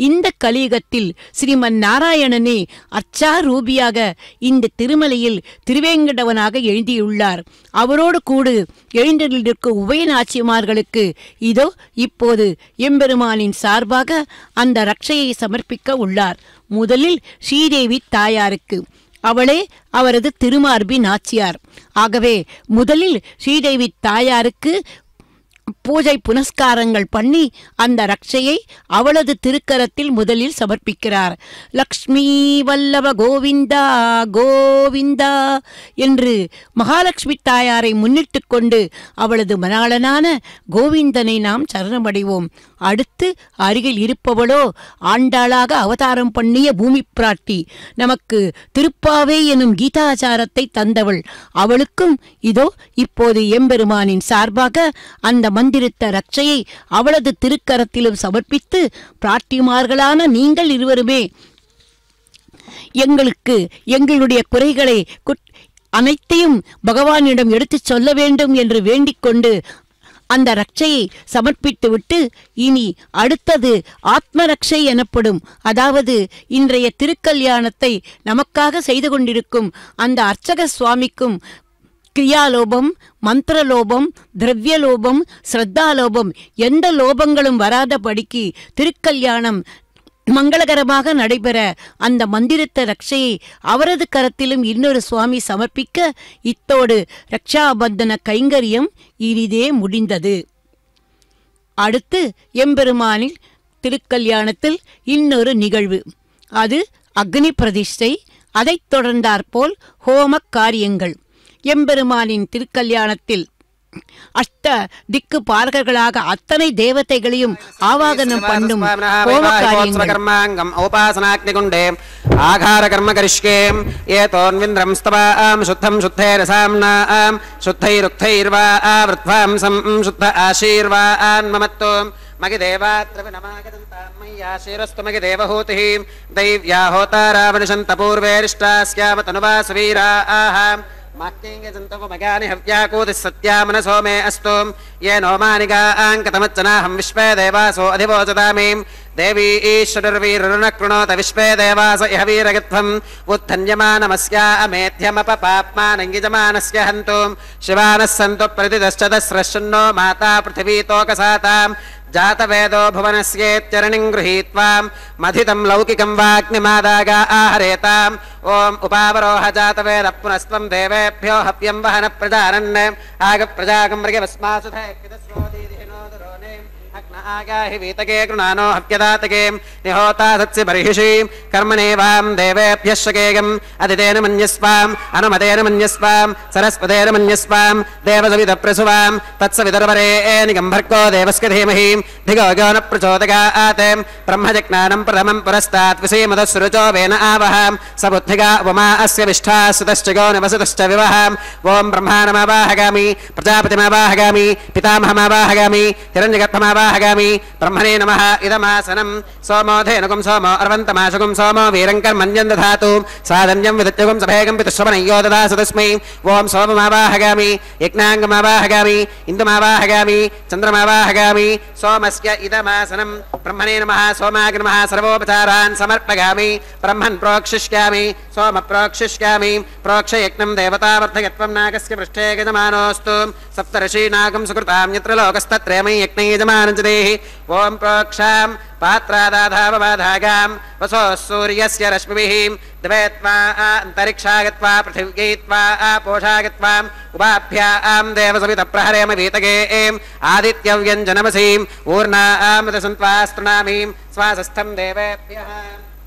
இந்த கலியுகத்தில் ஸ்ரீமன் நாராயணனே அச்சாரூபியாக இந்த திருமலையில் திருவேங்கடவனாக எழுதியுள்ளார். அவரோடு கூடு எழுந்திருக்கும் உபயநாச்சிமார்களுக்கு இதோ இப்போது எம்பெருமானின் சார்பாக அந்த ரட்சையை சமர்ப்பிக்க உள்ளார். முதலில் ஸ்ரீதேவி தாயாருக்கு, அவளே அவரது திருமார்பி நாச்சியார். ஆகவே முதலில் ஸ்ரீதேவி தாயாருக்கு பூஜை புனஸ்காரங்கள் பண்ணி அந்த ரட்சையை அவளது திருக்கரத்தில் முதலில் சமர்ப்பிக்கிறார். லக்ஷ்மி வல்லப கோவிந்தா கோவிந்தா என்று மகாலட்சுமி தாயாரை முன்னிட்டு கொண்டு அவளது மணாளனான கோவிந்தனை நாம் சரணமடைவோம். அடுத்து அருகில் இருப்பவளோ ஆண்டாளாக அவதாரம் பண்ணிய பூமி பிராட்டி, நமக்கு திருப்பாவை எனும் கீதாச்சாரத்தை தந்தவள். அவளுக்கும் இதோ இப்போது எம்பெருமானின் சார்பாக அந்த மந்திரித்த ரட்சையை அவளது திருக்கரத்திலும் சமர்ப்பித்து, பிராட்டிமார்களான நீங்கள் இருவருமே எங்களுக்கு எங்களுடைய குறைகளை அனைத்தையும் பகவானிடம் எடுத்துச் சொல்ல வேண்டும் என்று வேண்டிக் கொண்டு அந்த ரட்சையை சமர்ப்பித்துவிட்டு இனி அடுத்தது ஆத்மரட்சை எனப்படும், அதாவது இன்றைய திருக்கல்யாணத்தை நமக்காக செய்து கொண்டிருக்கும் அந்த அர்ச்சக சுவாமிக்கும் கிரியாலோபம், மந்திரலோபம், திரவியலோபம், ஸ்ரத்தாலோபம் எந்த லோபங்களும் வராதபடிக்கு திருக்கல்யாணம் மங்களகரமாக நடைபெற அந்த மந்திரித்த ரட்சையை அவரது கரத்திலும் இன்னொரு சுவாமி சமர்ப்பிக்க இத்தோடு ரக்ஷாபந்தன கைங்கரியம் இனிதே முடிந்தது. அடுத்து எம்பெருமானில் திருக்கல்யாணத்தில் இன்னொரு நிகழ்வு, அது அக்னி பிரதிஷ்டை. அதைத் தொடர்ந்தாற்போல் ஹோம காரியங்கள். எம்பெருமானின் திருக்கல்யாணத்தில் அஷ்ட திக்கு பார்கர்களாக அத்தனை தேவதைகளையும் ஆவாகனம் பண்ணும் ஹோம காரியங்கள். உபாசனாக்னிகுண்டே ஆகார கர்ம கரிஷ்யே ஏதோன்விந்திரம் ஸ்தவாம் சுத்தம் சுத்தேரசாம்னாம் சுத்தைருக்தைர்வா ஆவ்ருத்வாம் சம் சுத்த ஆசீர்வான் மமத்தோம் மகிதேவாத்ர வினமாகதந்தாம் மய்யாசீரஸ்து மகிதேவஹூதிஹ दैव्या होतारावनिशन्त पूर्वेरिष्टास्याम तनुवासवीराः माक्येङ्गजन्तवमगानि हव्याकूतिः सत्या मनसो मे अस्तु ये नो मानिकाङ्कतमच्चनाहं विश्वे देवासो अधिवोचतामि देवी ईश्वरवीरुणकृणोत विश्वे देवास इह वीरगत्वम् उत्थन्यमानमस्या अमेध्यमपपाप्मानङ्गिजमानस्य हन्तु शिवानः सन्तु प्रतिदश्चदस्रश्न्नो माता पृथिवीतोकसाताम् जातवेदो भुवनस्येत्यरणिं गृहीत्वा मथितं लौकिकं वाग्निमादागा आहरेताम् ओम उपावरोह जातवेद पुनस्त्वं देवेभ्यो हव्यं वहन प्रजानन् आगप्रजागं मृगवस्मासुधे आगाहि वीतके कृणानो हव्यदातके निहोता सत्सि बर्हिषि कर्मणेवां देवेभ्यः शकेयम् अदितेन मन्यस्वाम् अनुमतेन मन्यस्वाम् सरस्वतेन मन्यस्वाम् देवसवितप्रसुवाम् तत्सवितर्वरेणिकं भर्गो देवस्य धीमहि धियो यो न प्रचोदयात् ब्रह्मजज्ञानं प्रथमं पुरस्तात् विषीमदस्सुरुचो वेन आवहाम् सबुद्धिगा उपमा अस्य विष्ठा सुतश्च गो निवसतश्च विवहाम् ओं ब्रह्माणमावाहगामि प्रजापतिमावाहगामि पितामहमावाहगामि हिरण्यगर्भमावाहगामि हगामि ब्रह्मणे नमः इदमासनं सोमो धेनुकं सोमो अर्वन्तमाशुकं सोमो वीरङ्कर्मण्यं दधातु साधन्यं विदत्यगं सभेगं पितुश्रवणय्यो ददासु तस्मै ओं सोममावाहगामि यज्ञाङ्गमावाहगामि इन्दुमावाहगामि चन्द्रमावाहगामि सोमस्य इदमासनं ब्रह्मणे नमः सोमाय नमः सर्वोपचारान् समर्पयामि ब्रह्मन् प्रोक्षिष्यामि सोम प्रोक्षिष्यामि प्रोक्ष यज्ञं देवतावर्धयत्वं नागस्य पृष्ठे गजमानोऽस्तु सप्तर्षीनागं सुकृतां यत्र लोकस्तत्रयमयि यज्ञे यजमानञ्जदेहि ओं प्रोक्षां पात्रादाधावबाधागां वसोः सूर्यस्य रश्मिभिः द्वैत्वा अन्तरिक्षागत्वा पृथिव्यैत्वा पोषागत्वाम् उभाभ्यां देवसवितप्रहरेम वीतगे आदित्यव्यञ्जनमसीम् ऊर्णामृतसन्त्वास्तृणामीं स्वासस्थं देवेभ्यः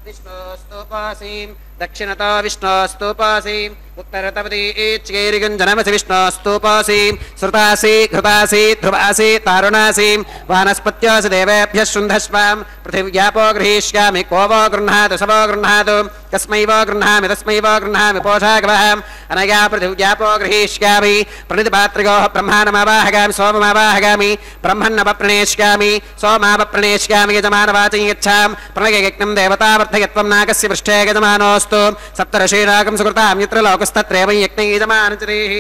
विष्णोस्तुपासीं दक्षिणतो विष्णोस्तुपासीं उत्तरतपदीच्चैरिगुञ्जनमसि विष्णोस्तुपासीं श्रुतासि घृतासि ध्रुवासि तारुणासीं वानस्पत्योऽसि देवेभ्यः शुन्धस्वां पृथिव्यापो गृहीष्यामि को वो गृह्णातु स वो गृह्णातु कस्मै वो गृह्णामि तस्मै वो गृह्णामि पोषागवहम् अनया पृथिव्यापो गृहीष्यामि प्रणितिपात्रिगोः ब्रह्माणमावाहगामि सोममावाहगामि ब्रह्मन्नवप्रणेष्यामि सोमावप्रणेष्यामि यजमानवाचं यच्छां प्रणययज्ञं देवतावर्धयत्वं नागस्य पृष्ठे गजमानोऽस्तु सप्तर्षीनागं सुकृतां यत्र लोकस्तत्रैवं यज्ञे यजमानञ्जदेः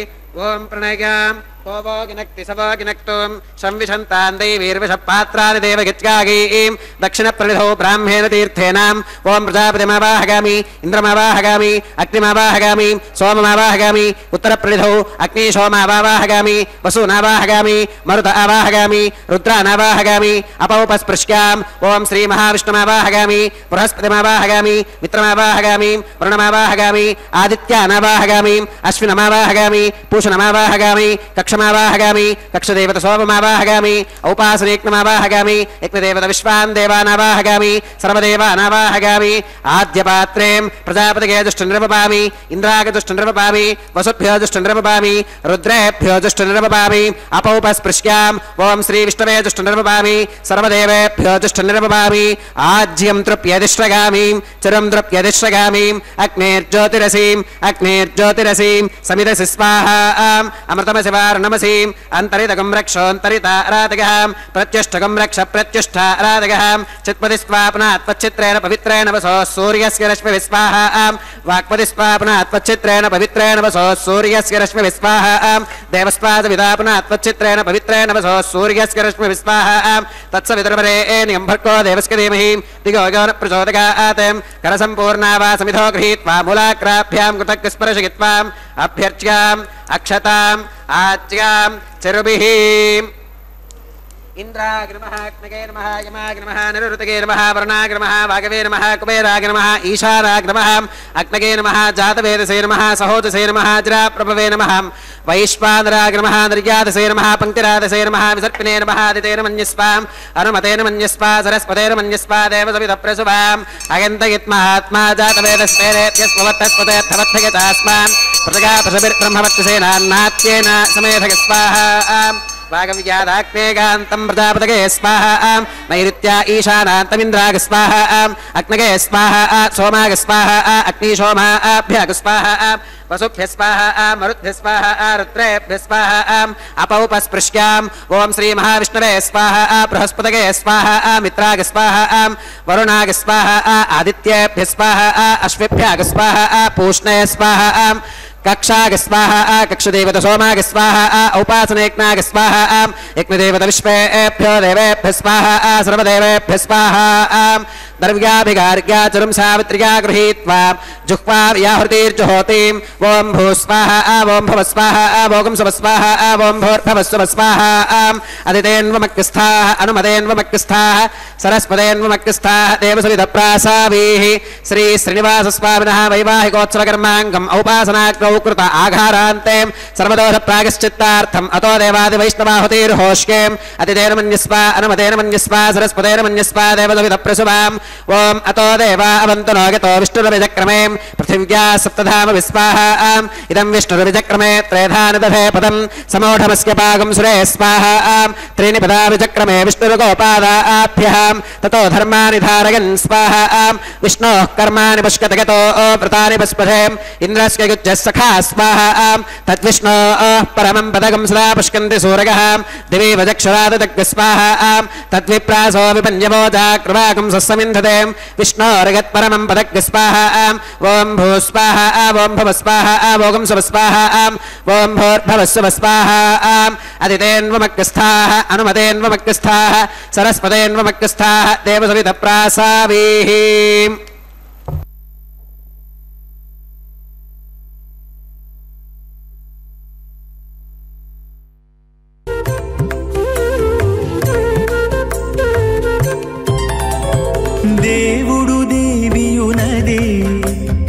ओं प्रणयाम् कोवोगिनक्ति सवोगिनक्तुं संविशन्तान् दैवीर्विषपात्राणि देवगित्यागीं दक्षिणप्रणिधौ ब्राह्मेण तीर्थेनाम् ओं प्रजापतिमावाहगामि इन्द्रमावाहगामि अग्निमावाहगामि सोममावाहगामि उत्तरप्रणिधौ अग्निशोमावाहगामि वसूनावाहगामि मरुत आवाहगामि रुद्रानावाहगामि अपौपस्पृश्याम् ओं श्रीमहाविष्णुमावाहगामि बृहस्पतिमावाहगामि मित्रमावाहगामि वरुणमावाहगामि आदित्यानावाहगामि अश्विनमावाहगामि पूषणमावाहगामि कक्षमावाहगामि कक्षदेवत सोममावाहगामि औपासनेक्नमावाहगामि यज्ञदेवत विश्वान् देवानावाहगामि सर्वदेवानावाहगामि आद्यपात्रें प्रजापतिगे दुष्टनिर्वपामि इन्द्राग दुष्टनिर्वपामि वसुभ्यो दुष्टनिर्वपामि रुद्रेभ्यो दुष्टनिर्वपामि अपौपस्पृश्याम् ओं श्रीविष्णवे दुष्टनिर्वपामि सर्वदेवेभ्यो दुष्टनिर्वपामि आज्यं तृप्यदिष्टगामिं चिरं तृप्यदिष्टगामिं अग्नेर्ज्योतिरसीं समिदसि स्वाहा अमृतमसि वारणमसीम् अन्तरितगं रक्षोऽन्तरिताराधिगः प्रत्यष्टगं रक्ष प्रत्यष्ठाराधिगः चित्पदिस्वापनात्वच्चित्रेण पवित्रेण वसो सूर्यस्य रश्मिविस्वाहा वाक्पदिस्वापनात्वच्चित्रेण पवित्रेण वसो सूर्यस्य रश्मिविस्वाहा देवस्वादविदापनात्वच्चित्रेण पवित्रेण वसो सूर्यस्य रश्मिविस्वाहा तत्सवितुर्वरेण्यं भर्गो देवस्य धीमहि दिगो यो न प्रचोदयात् करसम्पूर्णा वा समिधो गृहीत्वा मूलाग्राभ्यां कृतज्ञस्पर्शयित्वाम् अभ्यर्च्याम् अक्षताम् आज्यां चरुभिः इंद्राय नमः अग्नये नमः यमाय नमः निरुतगे नमः वरुणाय नमः वागवे नमः कुबेराय नमः ईशानाय नमः अग्नये नमः जातवेदसे नमः सहोदसे नमः अजराप्रभवे नमः वैश्वानराय नमः निर्यातसे नमः पंक्तिरातसे नमः विसर्पिणे नमः आदितेन मन्यस्वाम् अनुमतेन मन्यस्वा सरस्वतेन मन्यस्वा देवसवितप्रसुवाम् अगन्तयित्महात्मा जातवेदस्तेरेभ्यस्वत्तस्पतेऽर्थवत्थयतास्मान् प्रजगापशुभिर्ब्रह्मवत्सेनान्नात्येन समेधगस्वाहा वागव्यादाग्नेगान्तं प्रजापतये स्वाहा नैऋत्या ईशानान्तमिन्द्राग स्वाहा अग्नगे स्वाहा सोमाग स्वाहा अग्निशोमाभ्याग स्वाहा वसुभ्यः स्वाहा मरुद्भ्यः स्वाहा रुद्रेभ्यः स्वाहा अपौपस्पृश्याम् ओं श्रीमहाविष्णवे स्वाहा बृहस्पतये स्वाहा मित्राग स्वाहा वरुणाग स्वाहा आदित्येभ्यः स्वाहा अश्विभ्याग स्वाहा पूष्णे स्वाहा कक्षाग स्वाहा कक्षदेवत सोमाग स्वाहा औपासनेक्नाग स्वाहा यज्ञदेवत विश्वेभ्यो देवेभ्यः स्वाहा सर्वदेवेभ्यः स्वाहा द्रव्याभिगार्ग्या चरुं सावित्र्या गृहीत्वा जुह्वा व्याहृतिर्जुहोतिम् ओं भूस्वाहा ओं भवस्वाहा भोगं स्वस्वाहा ओं भोर्भवस्वस्वाहा अदितेन्वमक्स्थाः अनुमतेन्वमक्स्थाः सरस्वतेन्वमक्स्थाः देवसविधप्रासावीः श्री श्रीनिवासस्वामिनः वैवाहिकोत्सवकर्माङ्गम् औपासनाग्नौ कृत आघारान्ते सर्वदोष प्रायश्चित्तार्थम् अतो देवादिवैष्णवाहुतिर्होष्येम् अतितेन मन्यस्वा अनुमतेन मन्यस्वा सरस्वतेन मन्यस्वा देवसविधप्रसुवाम् ఓం అతో దేవా అవంతు నోగతో విష్ణురవిచక్రమే పృథివ్యా సప్తధామ విస్వాహా ఇదం విష్ణురవిచక్రమే త్రేధాని దధే పదం సమూఢమస్య పాగం సురే స్వాహా త్రీణి పదా విచక్రమే విష్ణురుగోపాదాభ్యః తతో ధర్మాని ధారయన్ స్వాహా విష్ణోః కర్మాణి పుష్కతగతో వ్రతాని పుష్పధే ఇంద్రస్య గుజ్జः సఖా స్వాహా తద్విష్ణోః పరమం పదకం సదా పుష్కంతి సూరగः దివి వజక్షరాదగ్ని స్వాహా తద్విప్రాసో విపన్యవోజాకృవాకం సస్సమింధతే విష్ణోరగత్పరమం పదగ్ని స్వాహా ఓం భూ స్వాహా ఓం భవ స్వాహా ఓం శుభ స్వాహా ఓం భూర్భవస్సువ స్వాహా అదితేన్వమగ్స్థాః అనుమతేన్వమగ్స్థాః సరస్వతేన్వమగ్స్థాః దేవసవిత ప్రాసావీః దేవుడు దేవియునదే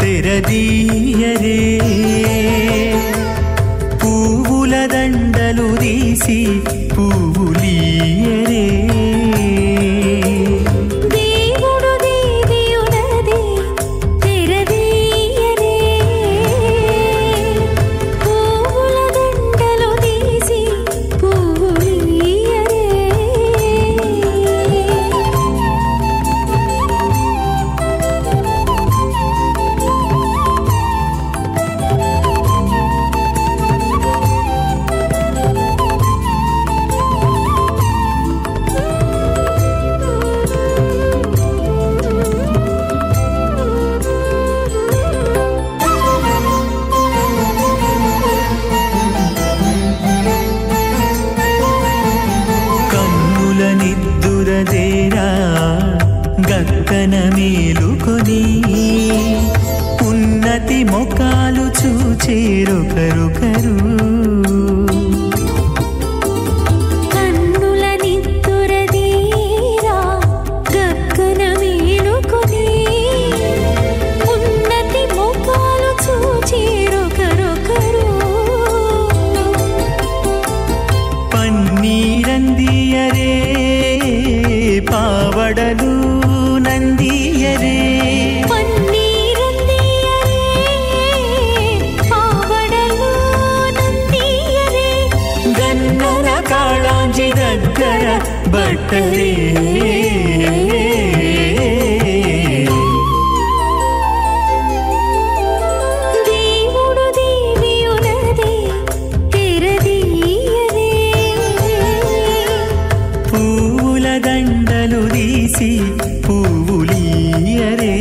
తెరదీయరే పువ్వుల దండలు తీసి పువ్వులీయరే దేవుడు దేవియునదే తెరదీయరే పువ్వుల దండలు తీసి పువ్వులీయరే కన్నుల నిద్దురదేరా గక్కన మేలుకొని ఉన్నతి మొకాలు చూచేరొకరొకరు కన్నుల నిద్దురదీరా గగ్గన మేలుకొని ఉన్నతి ముఖాలు చూచేరొకరొకరు పన్నీరందియరే పావడలు నందియరే పన్నీరందియరే పావడలు నందియరే గన్నర కాళాంజి దగ్గర బట్టరే దేవుడు దేవియునదే తెరదీయరే పువ్వుల దండలు తీసి పువ్వులీయరే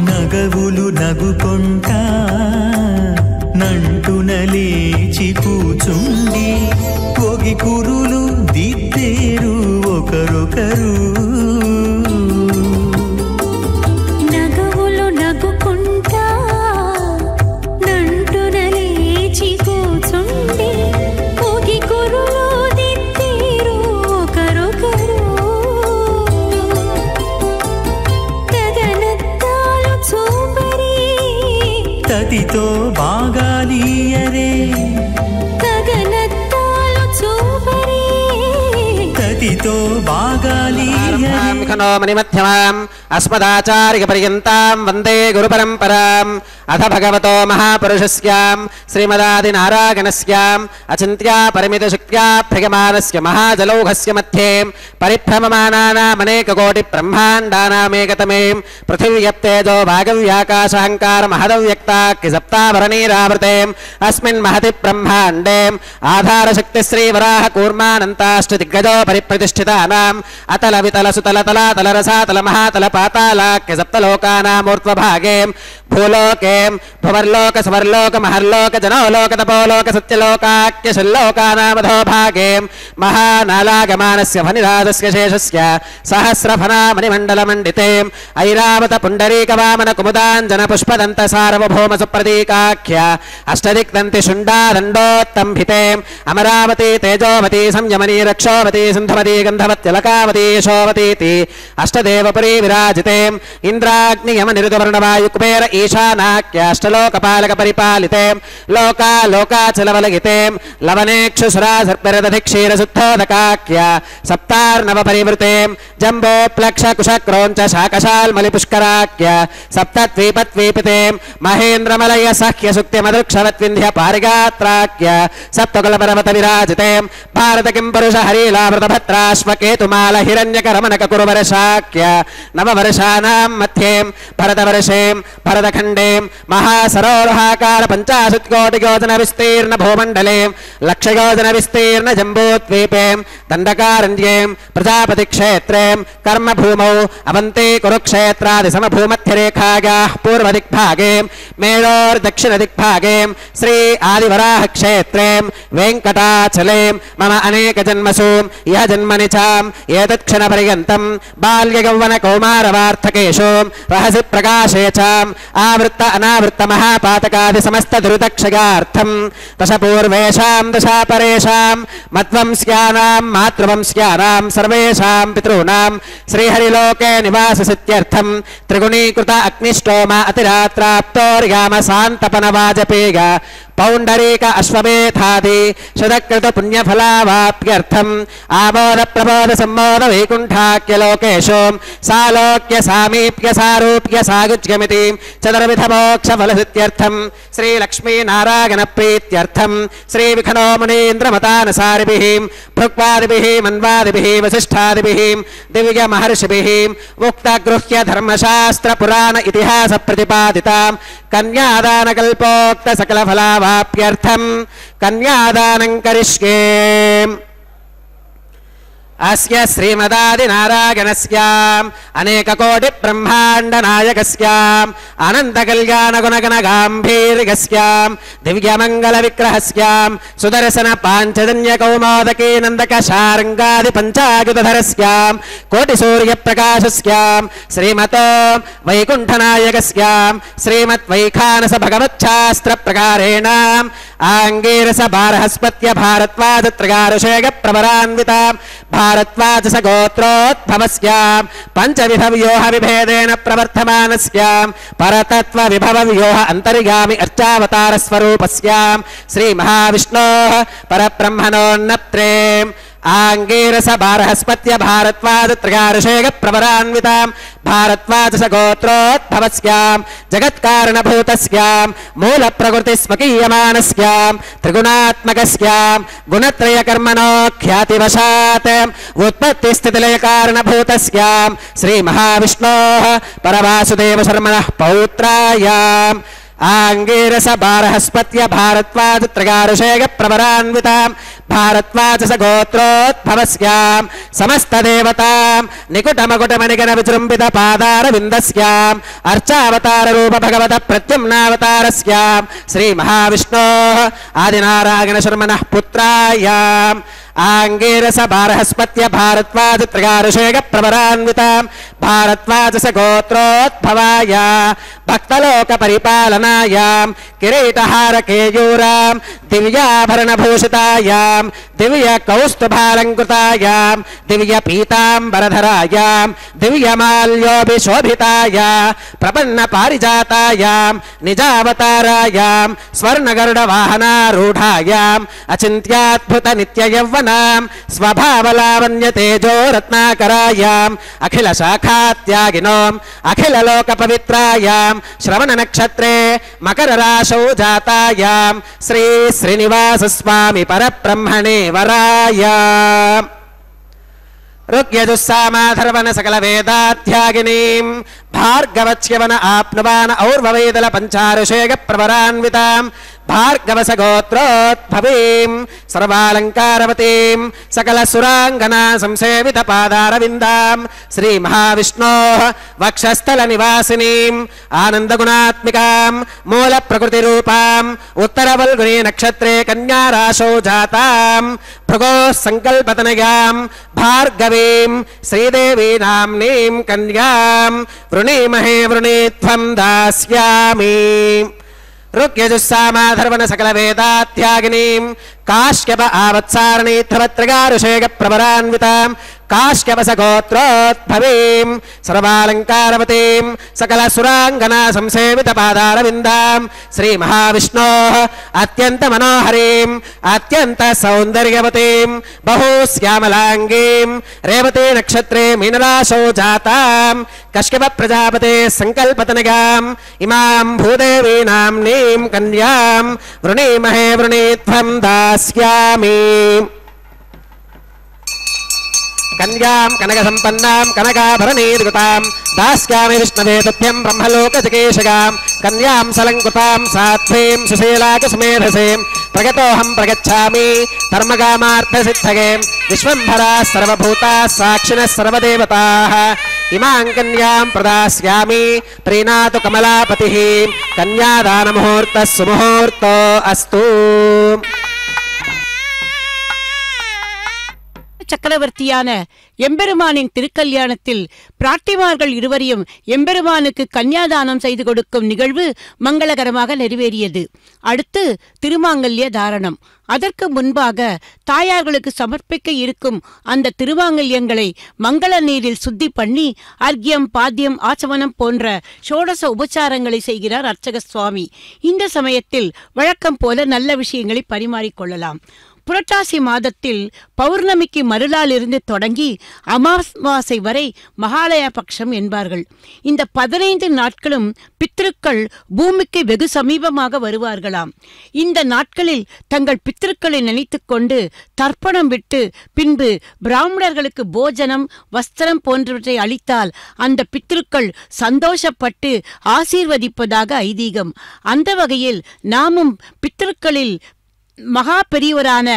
నగవులు నగుకొంటా నంటున లేచి కూచుండి ఒగి కురులు దిద్దేరు ఒకరొకరు నగవులు నగుకుంటా నంటున లేచి కూచుండి పోగి కురులు దిద్దేరు ఒకరొకరు తగనత్తాలు చూపరి తతితో బాగాలీయరే తగనత్తాలు చూపరి తతితో బాగాలీయరే ఖనో మణిమధ్యమాం అస్మదాచార్య పర్యంతాం వందే గురు పరంపరాం అథ భగవతో మహాపురుషస్యాం శ్రీమదాది నారాయణస్యాం అచింత్యా పరిమిత శక్త్యా భ్రగమానస్య మహాజలౌఘస్య మధ్యే పరిభ్రమమానానామనేక కోటి బ్రహ్మాండానామేకతమే పృథివ్యప్తేజో భాగవ్యాకాశాంకార మహదవ్యక్తాక్కి సప్తావరణీరావృతే అస్మిన్ మహతి బ్రహ్మాండే ఆధారశక్తి శ్రీవరాహ కూర్మానంతాష్ట దిగ్గజో పరిప్రతిష్ఠితానాం అతల వితల సుతల तलातल रसातल महातल पातालाख्य सप्तलोकानामूर्ध्वभागे भूलोके भुवर्लोक स्वर्लोक महर्लोक जनोलोक तपोलोक सत्यलोकाख्य षल्लोकानामधोभागे महानालागमानस्य फनिराजस्य शेषस्य सहस्रफनामणिमण्डलमण्डिते ऐरावत पुण्डरीकवामन कुमुदाञ्जन पुष्पदन्त सार्वभौम सुप्रतीकाख्य अष्टदिक्दन्ति शुण्डादण्डोत्तम्भिते अमरावती तेजोवती संयमनी रक्षोवती सिन्धुवती गन्धवत्यलकावती यशोवतीति अष्टदेवपुरी विराजिते इन्द्राग्नियमनिरुतवर्णवायुकुबेर ईशानाख्य अष्टलोकपालक परिपालिते लोकालोकाचलवलगिते लवनेक्षुसुरा सर्पिरदधिक्षीरशुद्धोदकाख्य सप्तार्णव परिवृते जम्बोप्लक्ष कुशक्रोञ्च शाकशाल्मलिपुष्कराख्य सप्तद्वीपद्वीपिते महेन्द्रमलय सह्य सुक्तिमदृक्षवद्विन्ध्य पारिगात्राख्य सप्तकुलपर्वत विराजिते भारत किं पुरुष हरीलावृतभद्राश्वकेतुमाल हिरण्यकरमणककुरुवर्षाख्य नववर्षाणां मध्ये भरतवर्षे भरतखण्डे महासरोरुहाकार 50 कोटियोजन विस्तीर्ण भूमण्डले लक्षयोजन विस्तीर्ण जम्बूद्वीपे दण्डकारण्ये प्रजापति क्षेत्रे कर्मभूमौ अवन्ते कुरुक्षेत्रादि समभूमध्यरेखायाः पूर्वदिग्भागे मेरोर्दक्षिणदिग्भागे श्री आदिवराह क्षेत्रे वेङ्कटाचले मम अनेकजन्मसु यः जन्मनि चाम् एतत्क्षणपर्यन्तं बाल्ययौवनकौमारवार्थकेषु रहसि प्रकाशे चाम् आवृत्त अनावृत्त महापातकादि समस्त दुरितक्षयार्थं दशपूर्वेषां दशापरेषां मद्वंस्यानां मातृवंस्यानां सर्वेषां पितॄणां श्रीहरिलोके निवाससित्यर्थं त्रिगुणीकृत अग्निष्टोम अतिरात्राप्तोर्याम सान्तपनवाजपेय पौण्डरीक अश्वमेधादि शतकृत पुण्यफलावाप्यर्थम् आमोद प्रबोध सम्मोद वैकुण्ठाख्यलोकेषु सालोक्य सामीप्य सारूप्य सागुज्यमिति चतुर्विध मोक्षफलसित्यर्थं श्रीलक्ष्मीनारायण प्रीत्यर्थं श्रीविखनो मुनीन्द्रमतानुसारिभिः भृक्वादिभिः मन्वादिभिः वसिष्ठादिभिः दिव्य महर्षिभिः उक्तगृह्य धर्मशास्त्र पुराण इतिहास प्रतिपादितां कन्यादानकल्पोक्त सकलफलावाप्यर्थं कन्यादानं करिष्ये अस्य श्रीमदादिनारायणस्याम् अनेककोटि ब्रह्माण्ड नायकस्याम् अनंत कल्याण गुणगण गांभीर्यस्याम् दिव्यमंगल विग्रहस्याम् सुदर्शन पांचजन्य कौमोदकी नंदक शार्ंगादि पंचायुधधरस्याम् कोटि सूर्य प्रकाशस्याम् श्रीमतो वैकुंठ नायकस्याम् श्रीमत् वैखानस भगवच्छास्त्र प्रकारेण आंगीरस बारहस्पत्य भारद्वाज त्रयारुषेय प्रवरान्विताम् भारद्वाज गोत्रोद्भवस्याम् पंचविध व्योह विभेदेन प्रवर्तमानस्याम् परतत्व विभव व्योह अंतर्यामि अर्चावतार स्वरूपस्याम् श्री महाविष्णोः परब्रह्मणोन्नत्रे आंगीरस बारहस्पत्य भारद्वाज त्रयारुषेय प्रवरान्विताम् भारद्वाज गोत्रोद्भवस्याम् जगत्कारणभूतस्याम् मूल प्रकृति स्वकीयमानस्याम् त्रिगुणात्मकस्याम् गुणत्रय कर्मणो ख्यातिवशात् उत्पत्ति स्थितिलय कारणभूतस्याम् श्री महाविष्णोः परवासुदेव शर्मणः पौत्रायाम् आंगीरस बारहस्पत्य भारद्वाज त्रयारुषेय प्रवरान्विताम् भारद्वाज गोत्रोद्भवस्याम् समस्त देवताम् निकुटमकुटमणिगण विजृम्भित पादार विन्दस्याम् अर्चावतार रूप भगवत प्रद्युम्नावतारस्याम् श्री महाविष्णोः आदिनारायण शर्मणः पुत्रायाम् आंगीरस बारहस्पत्य भारद्वाज त्रयारुषेय प्रवरान्विताम् भारद्वाज गोत्रोद्भवाय भक्तलोक परिपालनायाम् किरीटहार केयूराम् दिव्याभरणभूषितायाम् दिव्य कौस्तुभालङ्कृतायाम् दिव्य पीताम्बरधरायाम् दिव्यमाल्योभिशोभिताय प्रपन्न पारिजातायाम् निजावतारायाम् स्वर्णगरुड वाहनारूढायाम् अचिन्त्याद्भुत नित्य यौवनाम् स्वभावलावण्य तेजो रत्नाकरायाम् अखिल शाखात्यागिनोम् अखिल लोक पवित्रायाम् श्रवण नक्षत्रे मकर राशौ जातायाम् श्री श्रीनिवास स्वामी परब्रह्मणे वराय ऋग्यजुस्सामाधर्वण सकल वेदाध्यागिनीं भार्गवच्यवन आप्नुवान और्ववेदल पंचारुषेग प्रवरान्वितां भार्गवसगोत्रोद्भवीं सर्वालंकारवतीं सकल सुरांगना संसेवित पादारविन्दां श्री महाविष्णोः वक्षस्थल निवासिनीं आनन्दगुणात्मिकां मूल प्रकृति रूपां उत्तरवल्गुनी नक्षत्रे कन्या राशौ जातां भृगोः संकल्पतनयां भार्गवीं श्रीदेवी नाम्नीं कन्यां वृणीमहे वृणीत्वं दास्यामि ऋग्यजुस्सामाधर्वण सकल वेदाध्यागिनीं काश्यप आवत्सारणीत्रवत्रिगारुषेग प्रवरान्वितां काश्यपसगोत्रोद्भवीं सर्वालंकारवतीं सकल सुरांगना संसेवित पादारविन्दां श्री महाविष्णोः अत्यंत मनोहरीं अत्यंत सौंदर्यवतीं बहुश्यामलांगीं रेवती नक्षत्रे मीनराशौ जातां कश्यप प्रजापते संकल्पतनयां इमां भूदेवी नाम्नीं कन्यां वृणीमहे वृणीत्वं दास्यामि कन्यां कनकसम्पन्नां कनकाभरणीर्युतां दास्यामि विष्णवे तुभ्यं ब्रह्मलोकजकेशगां कन्यां सलङ्कृतां साध्वीं सुशीलाकसुमेधसीं प्रगतोऽहं प्रगच्छामि धर्मकामार्थसिद्धये विश्वम्भराः सर्वभूताः साक्षिणः सर्वदेवताः इमां कन्यां प्रदास्यामि प्रीणातु कमलापतिः कन्यादानमुहूर्तः सुमुहूर्तो अस्तु சக்கரவர்த்தியான எம்பெருமானின் திருக்கல்யாணத்தில் பிராட்டிமார்கள் இருவரையும் எம்பெருமானுக்கு கன்யாதானம் செய்து கொடுக்கும் நிகழ்வு மங்களகரமாக நிறைவேறியது. அடுத்து திருமாங்கல்ய தாரணம். அதற்கு முன்பாக தாயார்களுக்கு சமர்ப்பிக்க இருக்கும் அந்த திருமாங்கல்யங்களை மங்கள நீரில் சுத்தி பண்ணி அர்க்கியம் பாத்தியம் ஆச்சமனம் போன்ற ஷோடச உபச்சாரங்களை செய்கிறார் அர்ச்சக சுவாமி. இந்த சமயத்தில் வழக்கம் போல நல்ல விஷயங்களை பரிமாறிக்கொள்ளலாம். புரட்டாசி மாதத்தில் பௌர்ணமிக்கு மறுநாளிலிருந்து தொடங்கி அமாவாசை வரை மகாலய பட்சம் என்பார்கள். இந்த 15 நாட்களும் பித்ருக்கள் பூமிக்கு வெகு சமீபமாக வருவார்களாம். இந்த நாட்களில் தங்கள் பித்ருக்களை நினைத்துக் கொண்டு தர்ப்பணம் விட்டு பின்பு பிராமணர்களுக்கு போஜனம் வஸ்திரம் போன்றவற்றை அளித்தால் அந்த பித்ருக்கள் சந்தோஷப்பட்டு ஆசீர்வதிப்பதாக ஐதீகம். அந்த வகையில் நாமும் பித்ருக்களில் மகா பெரியவரான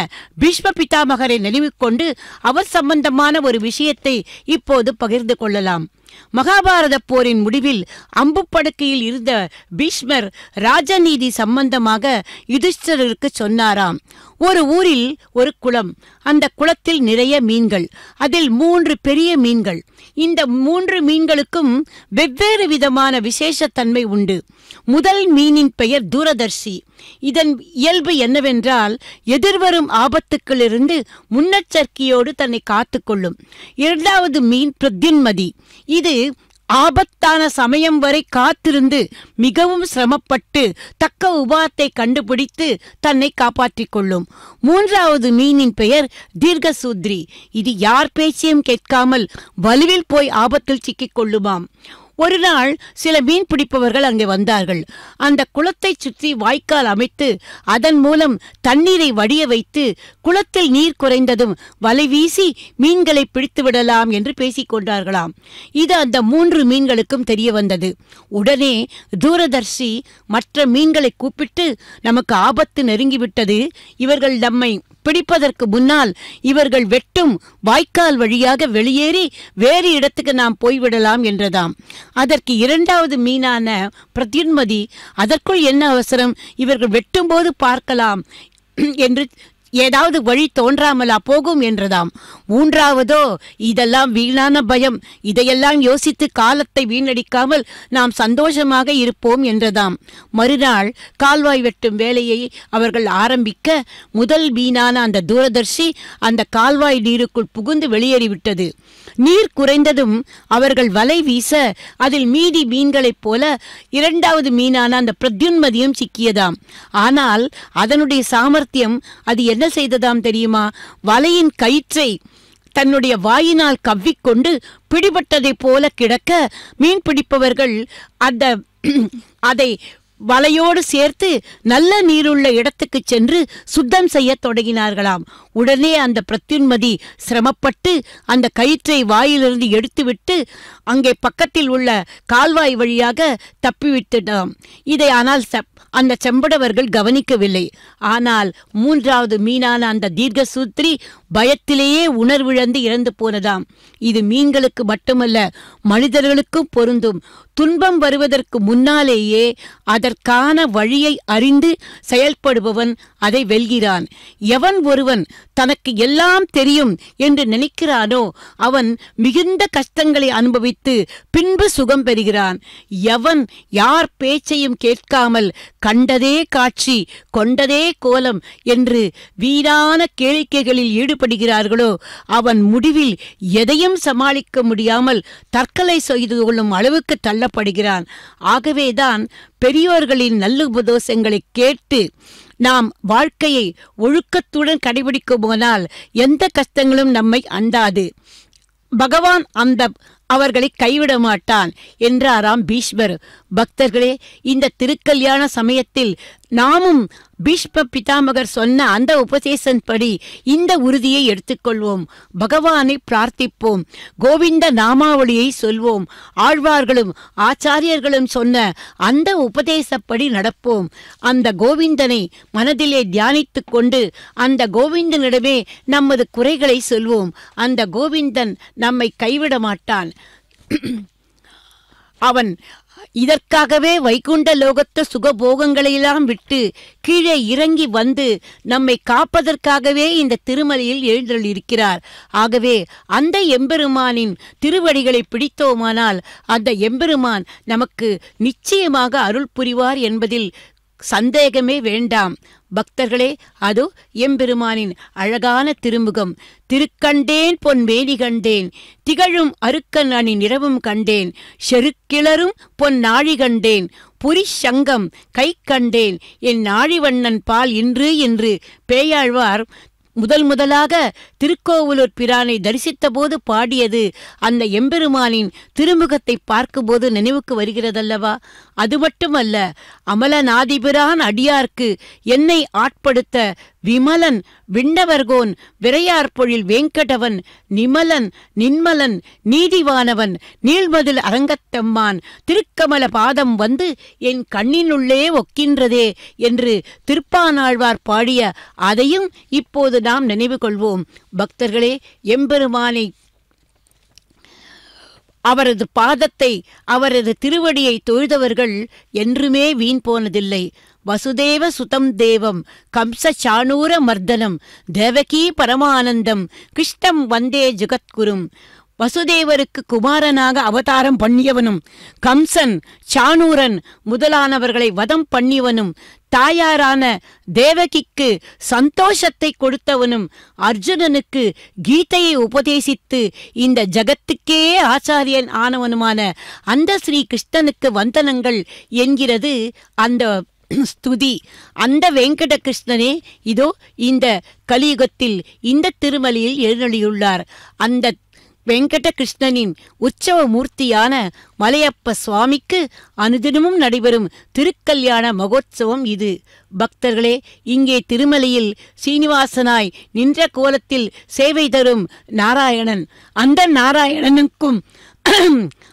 பீஷ்ம பிதாமகரை நினைவு கொண்டு அவர் சம்பந்தமான ஒரு விஷயத்தை இப்போது பகிர்ந்து கொள்ளலாம். மகாபாரத போரின் முடிவில் அம்பு படுக்கையில் இருந்த பீஷ்மர் ராஜநீதி சம்பந்தமாக யுதிஷ்டிரருக்கு சொன்னாராம். ஒரு ஊரில் ஒரு குளம். அந்த குளத்தில் நிறைய மீன்கள். அதில் 3 பெரிய மீன்கள். இந்த 3 மீன்களுக்கும் வெவ்வேறு விதமான விசேஷத்தன்மை உண்டு. முதல் மீனின் பெயர் தூரதர்ஷி. இதன் இயல்பு என்னவென்றால் எதிர்வரும் ஆபத்துக்களிலிருந்து முன்னெச்சரிக்கையோடு தன்னை காத்துக்கொள்ளும். 2வது மீன் பிரத்யுன்மதி. இது ஆபத்தான சமயம் வரை காத்திருந்து மிகவும் சிரமப்பட்டு தக்க உபாயத்தை கண்டுபிடித்து தன்னை காப்பாற்றிக் கொள்ளும். 3வது மீனின் பெயர் தீர்க்கசூத்ரி. இது யார் பேச்சையும் கேட்காமல் வலுவில் போய் ஆபத்தில் சிக்கிக் கொள்ளுமாம். ஒரு நாள் சில மீன் பிடிப்பவர்கள் அங்கே வந்தார்கள். அந்த குளத்தை சுற்றி வாய்க்கால் அமைத்து அதன் மூலம் தண்ணீரை வடிய வைத்து குளத்தில் நீர் குறைந்ததும் வலை வீசி மீன்களை பிடித்து விடலாம் என்று பேசிக் கொண்டார்களாம். இது அந்த 3 மீன்களுக்கும் தெரிய வந்தது. உடனே தூரதர்ஷி மற்ற மீன்களை கூப்பிட்டு, நமக்கு ஆபத்து நெருங்கிவிட்டது, இவர்கள் நம்மை பிடிப்பதற்கு முன்னால் இவர்கள் வெட்டும் வாய்க்கால் வழியாக வெளியேறி வேறு இடத்துக்கு நாம் போய்விடலாம் என்றதாம். அதற்கு 2வது மீனான பிரத்யுன்மதி, அதற்குள் என்ன அவசரம், இவர்கள் வெட்டும்போது பார்க்கலாம் என்று ஏதாவது வழி தோன்றாமலா போகும் என்றதாம். 3வதோ, இதெல்லாம் வீணான பயம், இதையெல்லாம் யோசித்து காலத்தை வீணடிக்காமல் நாம் சந்தோஷமாக இருப்போம் என்றதாம். மறுநாள் கால்வாய் வெட்டும் வேலையை அவர்கள் ஆரம்பிக்க முதல் மீனான அந்த தூரதர்ஷி அந்த கால்வாய் நீருக்குள் புகுந்து வெளியேறிவிட்டது. நீர் குறைந்ததும் அவர்கள் வலை வீச அதில் மீதி மீன்களைப் போல 2வது மீனான அந்த பிரத்யுன்மதியும் சிக்கியதாம். ஆனால் அதனுடைய சாமர்த்தியம் அது என்ன செய்ததாம் தெரியுமா? வலையின் கயிற்றை தன்னுடைய வாயினால் கவ்விக்கொண்டு பிடிபட்டதை போல கிடக்க மீன் பிடிப்பவர்கள் அதை வலையோடு சேர்த்து நல்ல நீருள்ள இடத்துக்கு சென்று சுத்தம் செய்ய தொடங்கினார்களாம். உடனே அந்த பிரத்யுன்மதி சிரமப்பட்டு அந்த கயிற்றை வாயிலிருந்து எடுத்துவிட்டு அங்கே பக்கத்தில் உள்ள கால்வாய் வழியாக தப்பிவிட்டுட்டாம். இதை ஆனால் அந்த செம்படவர்கள் கவனிக்கவில்லை. ஆனால் மூன்றாவது மீனான அந்த தீர்க்கசூத்திரி பயத்திலேயே உணர்விழந்து இறந்து போனதாம். இது மீன்களுக்கு மட்டுமல்ல, மனிதர்களுக்கும் பொருந்தும். துன்பம் வருவதற்கு முன்னாலேயே அதற்கான வழியை அறிந்து செயல்படுபவன் அதை வெல்கிறான். எவன் ஒருவன் தனக்கு எல்லாம் தெரியும் என்று நினைக்கிறானோ அவன் மிகுந்த கஷ்டங்களை அனுபவித்து பின்பு சுகம் பெறுகிறான். எவன் யார் பேச்சையும் கேட்காமல் கண்டதே காட்சி கொண்டதே கோலம் என்று வீணான கேளிக்கைகளில் ஈடுபடுகிறார்களோ அவன் முடிவில் எதையும் சமாளிக்க முடியாமல் தற்கொலை செய்து கொள்ளும் அளவுக்கு தள்ளப்படுகிறான். ஆகவேதான் பெரியோர்களின் நல்லுபதேசங்களை கேட்டு நாம் வாழ்க்கையை ஒழுக்கத்துடன் கடைபிடிக்குமானால் எந்த கஷ்டங்களும் நம்மை அண்டாது. பகவான் அவர்களை கைவிட மாட்டான் என்றாராம் பீஷ்மர். பக்தர்களே, இந்த திருக்கல்யாண சமயத்தில் நாமும் பீஷ்ம பிதாமகர் சொன்ன அந்த உபதேசப்படி இந்த உறுதியை எடுத்துக்கொள்வோம். பகவானை பிரார்த்திப்போம். கோவிந்த நாமாவளியை சொல்வோம். ஆழ்வார்களும் ஆச்சாரியர்களும் சொன்ன அந்த உபதேசப்படி நடப்போம். அந்த கோவிந்தனை மனதிலே தியானித்து கொண்டு அந்த கோவிந்தனிடமே நமது குறைகளை சொல்வோம். அந்த கோவிந்தன் நம்மை கைவிட மாட்டான். அவன் இதற்காகவே வைகுண்ட லோகத்து சுகபோகங்களையெல்லாம் விட்டு கீழே இறங்கி வந்து நம்மை காப்பதற்காகவே இந்த திருமலையில் எழுந்தருளியிருக்கிறார். ஆகவே அந்த எம்பெருமானின் திருவடிகளை பிடித்தோமானால் அந்த எம்பெருமான் நமக்கு நிச்சயமாக அருள் புரிவார் என்பதில் சந்தேகமே வேண்டாம். பக்தர்களே, அது எம்பெருமானின் அழகான திருமுகம். திருக்கண்டேன் பொன் மேனி கண்டேன், திகழும் அருக்கன் அணி நிறவும் கண்டேன், செருக்கிளரும் பொன் நாழி கண்டேன், புரிசங்கம் கை கண்டேன், என் நாழிவண்ணன் பால் இன்று என்று பேயாழ்வார் முதலாக திருக்கோவலூர் பிரானை தரிசித்த போது பாடியது அந்த எம்பெருமானின் திருமுகத்தை பார்க்கும்போது நினைவுக்கு வருகிறதல்லவா? அது மட்டுமல்ல, அமலநாதிபிரான் அடியார்க்கு என்னை ஆட்படுத்த விமலன் விண்ணவர்கோன் விரையார்பொழில் வேங்கடவன் நிமலன் நின்மலன் நீதிவானவன் நீள்மதில் அரங்கத்தம்மான் திருக்கமல பாதம் வந்து என் கண்ணினுள்ளே ஒக்கின்றதே என்று திருப்பானாழ்வார் பாடிய அதையும் இப்போது நாம் நினைவு கொள்வோம். பக்தர்களே, எம்பெருமானை அவரது பாதத்தை அவரது திருவடியை தொழுதவர்கள் என்றுமே வீண் போனதில்லை. வசுதேவ சுதம் தேவம் கம்ச சாணூர மர்தனம் தேவகீ பரமானந்தம் கிருஷ்ணம் வந்தே ஜெகத்குரும். வசுதேவருக்கு குமாரனாக அவதாரம் பண்ணியவனும் கம்சன் சாணூரன் முதலானவர்களை வதம் பண்ணியவனும் தாயாரான தேவகிக்கு சந்தோஷத்தை கொடுத்தவனும் அர்ஜுனனுக்கு கீதையை உபதேசித்து இந்த ஜகத்துக்கே ஆச்சாரியன் ஆனவனுமான அந்த ஸ்ரீ கிருஷ்ணனுக்கு வந்தனங்கள் என்கிறது அந்த ஸ்துதி. அந்த வெங்கட கிருஷ்ணனே இதோ இந்த கலியுகத்தில் இந்த திருமலையில் எழுந்தருளியுள்ளார். அந்த வெங்கட கிருஷ்ணனின் உற்சவ மூர்த்தியான மலையப்ப சுவாமிக்கு அனுதினமும் நடைபெறும் திருக்கல்யாண மகோத்சவம் இது. பக்தர்களே, இங்கே திருமலையில் சீனிவாசனாய் நின்ற கோலத்தில் சேவை தரும் நாராயணன், அந்த நாராயணனுக்கும்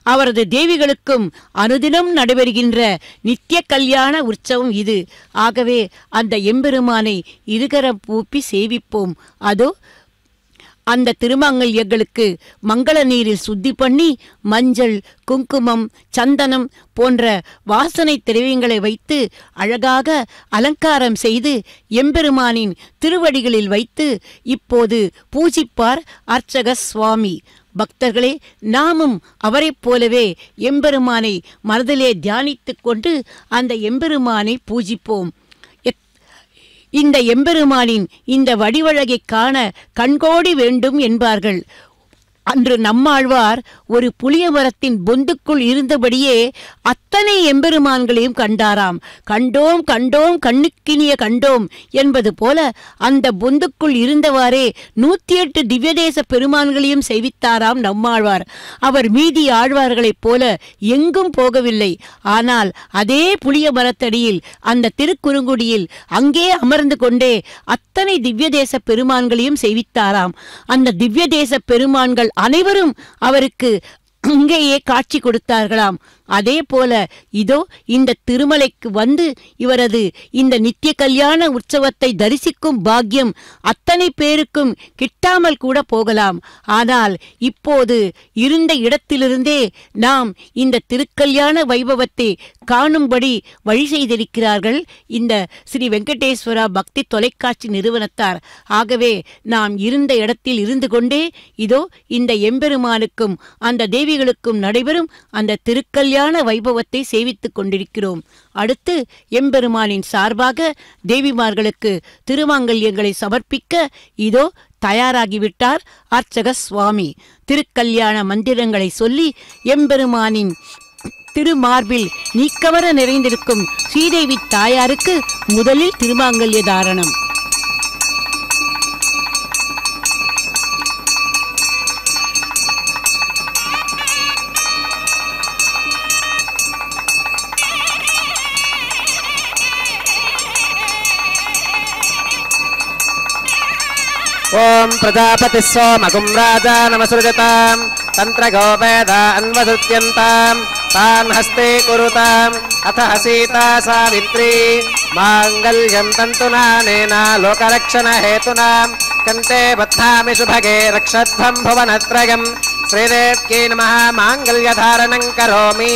அவரது தேவிகளுக்கும் அனுதினம் நடைபெறுகின்ற நித்திய கல்யாண உற்சவம் இது. ஆகவே அந்த எம்பெருமானை இருகரம் பூப்பி சேவிப்போம். அதோ அந்த திருமங்கல்யங்களுக்கு மங்கள நீரில் சுத்தி பண்ணி மஞ்சள் குங்குமம் சந்தனம் போன்ற வாசனை திரவியங்களை வைத்து அழகாக அலங்காரம் செய்து எம்பெருமானின் திருவடிகளில் வைத்து இப்போது பூஜிப்பார் அர்ச்சக சுவாமி. பக்தர்களே, நாமும் அவரைப் போலவே எம்பெருமானை மனதிலே தியானித்து கொண்டு அந்த எம்பெருமானை பூஜிப்போம். இந்த எம்பெருமானின் இந்த வடிவழகை காண கண்கோடி வேண்டும் என்பார்கள். அன்று நம்மாழ்வார் ஒரு புளிய மரத்தின் பொந்துக்குள் இருந்தபடியே அத்தனை எம்பெருமான்களையும் கண்டாராம். கண்டோம் கண்டோம் கண்ணுக்கினிய கண்டோம் என்பது போல அந்த பொந்துக்குள் இருந்தவாறே 108 திவ்யதேச பெருமான்களையும் செய்வித்தாராம் நம்மாழ்வார். அவர் மீதி ஆழ்வார்களைப் போல எங்கும் போகவில்லை. ஆனால் அதே புளிய மரத்தடியில் அந்த திருக்குறுங்குடியில் அங்கே அமர்ந்து கொண்டே அத்தனை திவ்யதேச பெருமான்களையும் செய்வித்தாராம். அந்த திவ்யதேச பெருமான்கள் அனைவரும் அவருக்கு அங்கேயே காட்சி கொடுத்தார்களாம். அதே போல இதோ இந்த திருமலைக்கு வந்து இவரது இந்த நித்திய கல்யாண உற்சவத்தை தரிசிக்கும் பாக்கியம் அத்தனை பேருக்கும் கிட்டாமல் கூட போகலாம். ஆனால் இப்போது இருந்த இடத்திலிருந்தே நாம் இந்த திருக்கல்யாண வைபவத்தை காணும்படி வழி செய்திருக்கிறார்கள் இந்த ஸ்ரீ வெங்கடேஸ்வரா பக்தி தொலைக்காட்சி நிறுவனத்தார். ஆகவே நாம் இருந்த இடத்தில் இருந்து கொண்டே இதோ இந்த எம்பெருமானுக்கும் அந்த தேவிகளுக்கும் நடைபெறும் அந்த திருக்கல்யாண வைபவத்தை சேவித்துக் கொண்டிருக்கிறோம். அடுத்து எம்பெருமானின் சார்பாக தேவிமார்களுக்கு திருமாங்கல்யங்களை சமர்ப்பிக்க இதோ தயாராகிவிட்டார் அர்ச்சக சுவாமி. திருக்கல்யாண மந்திரங்களை சொல்லி எம்பெருமானின் திருமார்பில் நீக்கவர நிறைந்திருக்கும் ஸ்ரீதேவி தாயாருக்கு முதலில் திருமாங்கல்ய தாரணம். ओम प्रजापति सोमगुं राजानमसृजतां तंत्रगो वेदा अन्वसृज्यन्तां तान् हस्ते कुरुताम् अथ सीता सावित्री माङ्गल्यं तन्तुनानेन लोकरक्षण हेतुनां कन्ते बध्नामि शुभगे रक्षध्वं भुवनत्रयं श्रीदेव्यै नमः माङ्गल्यधारणं करोमि.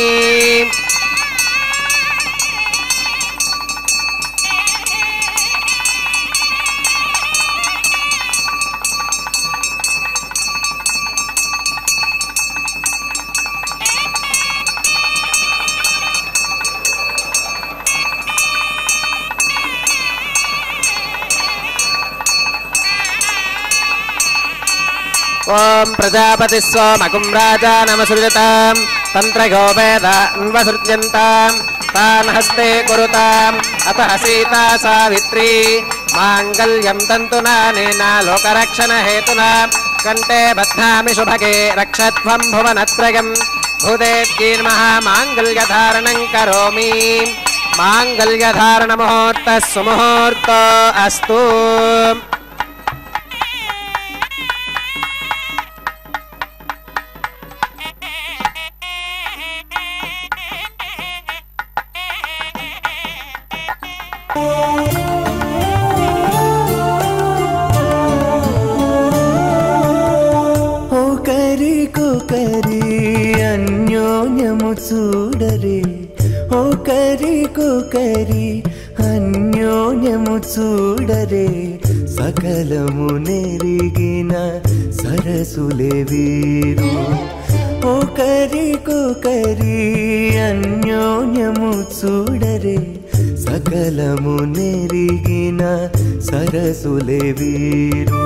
ओम प्रजापति सोमगुं राजानमसृजतां तंत्रगो वेदा अन्वसृज्यन्तां तान् हस्ते कुरुताम् अथ सीता सावित्री माङ्गल्यं तन्तुनानेन लोकरक्षण हेतुना कण्ठे बध्नामि शुभगे रक्षध्वं भुवनत्रयं भूदेव्यै नमः माङ्गल्यधारणं करोमि. माङ्गल्यधारणमुहूर्तः सुमुहूर्तो अस्तु. చూడరే ఒకరికొకరి అన్యోన్యము చూడరే సకలము నెరిగిన సరసులే వీరు ఒకరికొకరి అన్యోన్యము చూడరే సకలము నెరిగిన సరసులే వీరు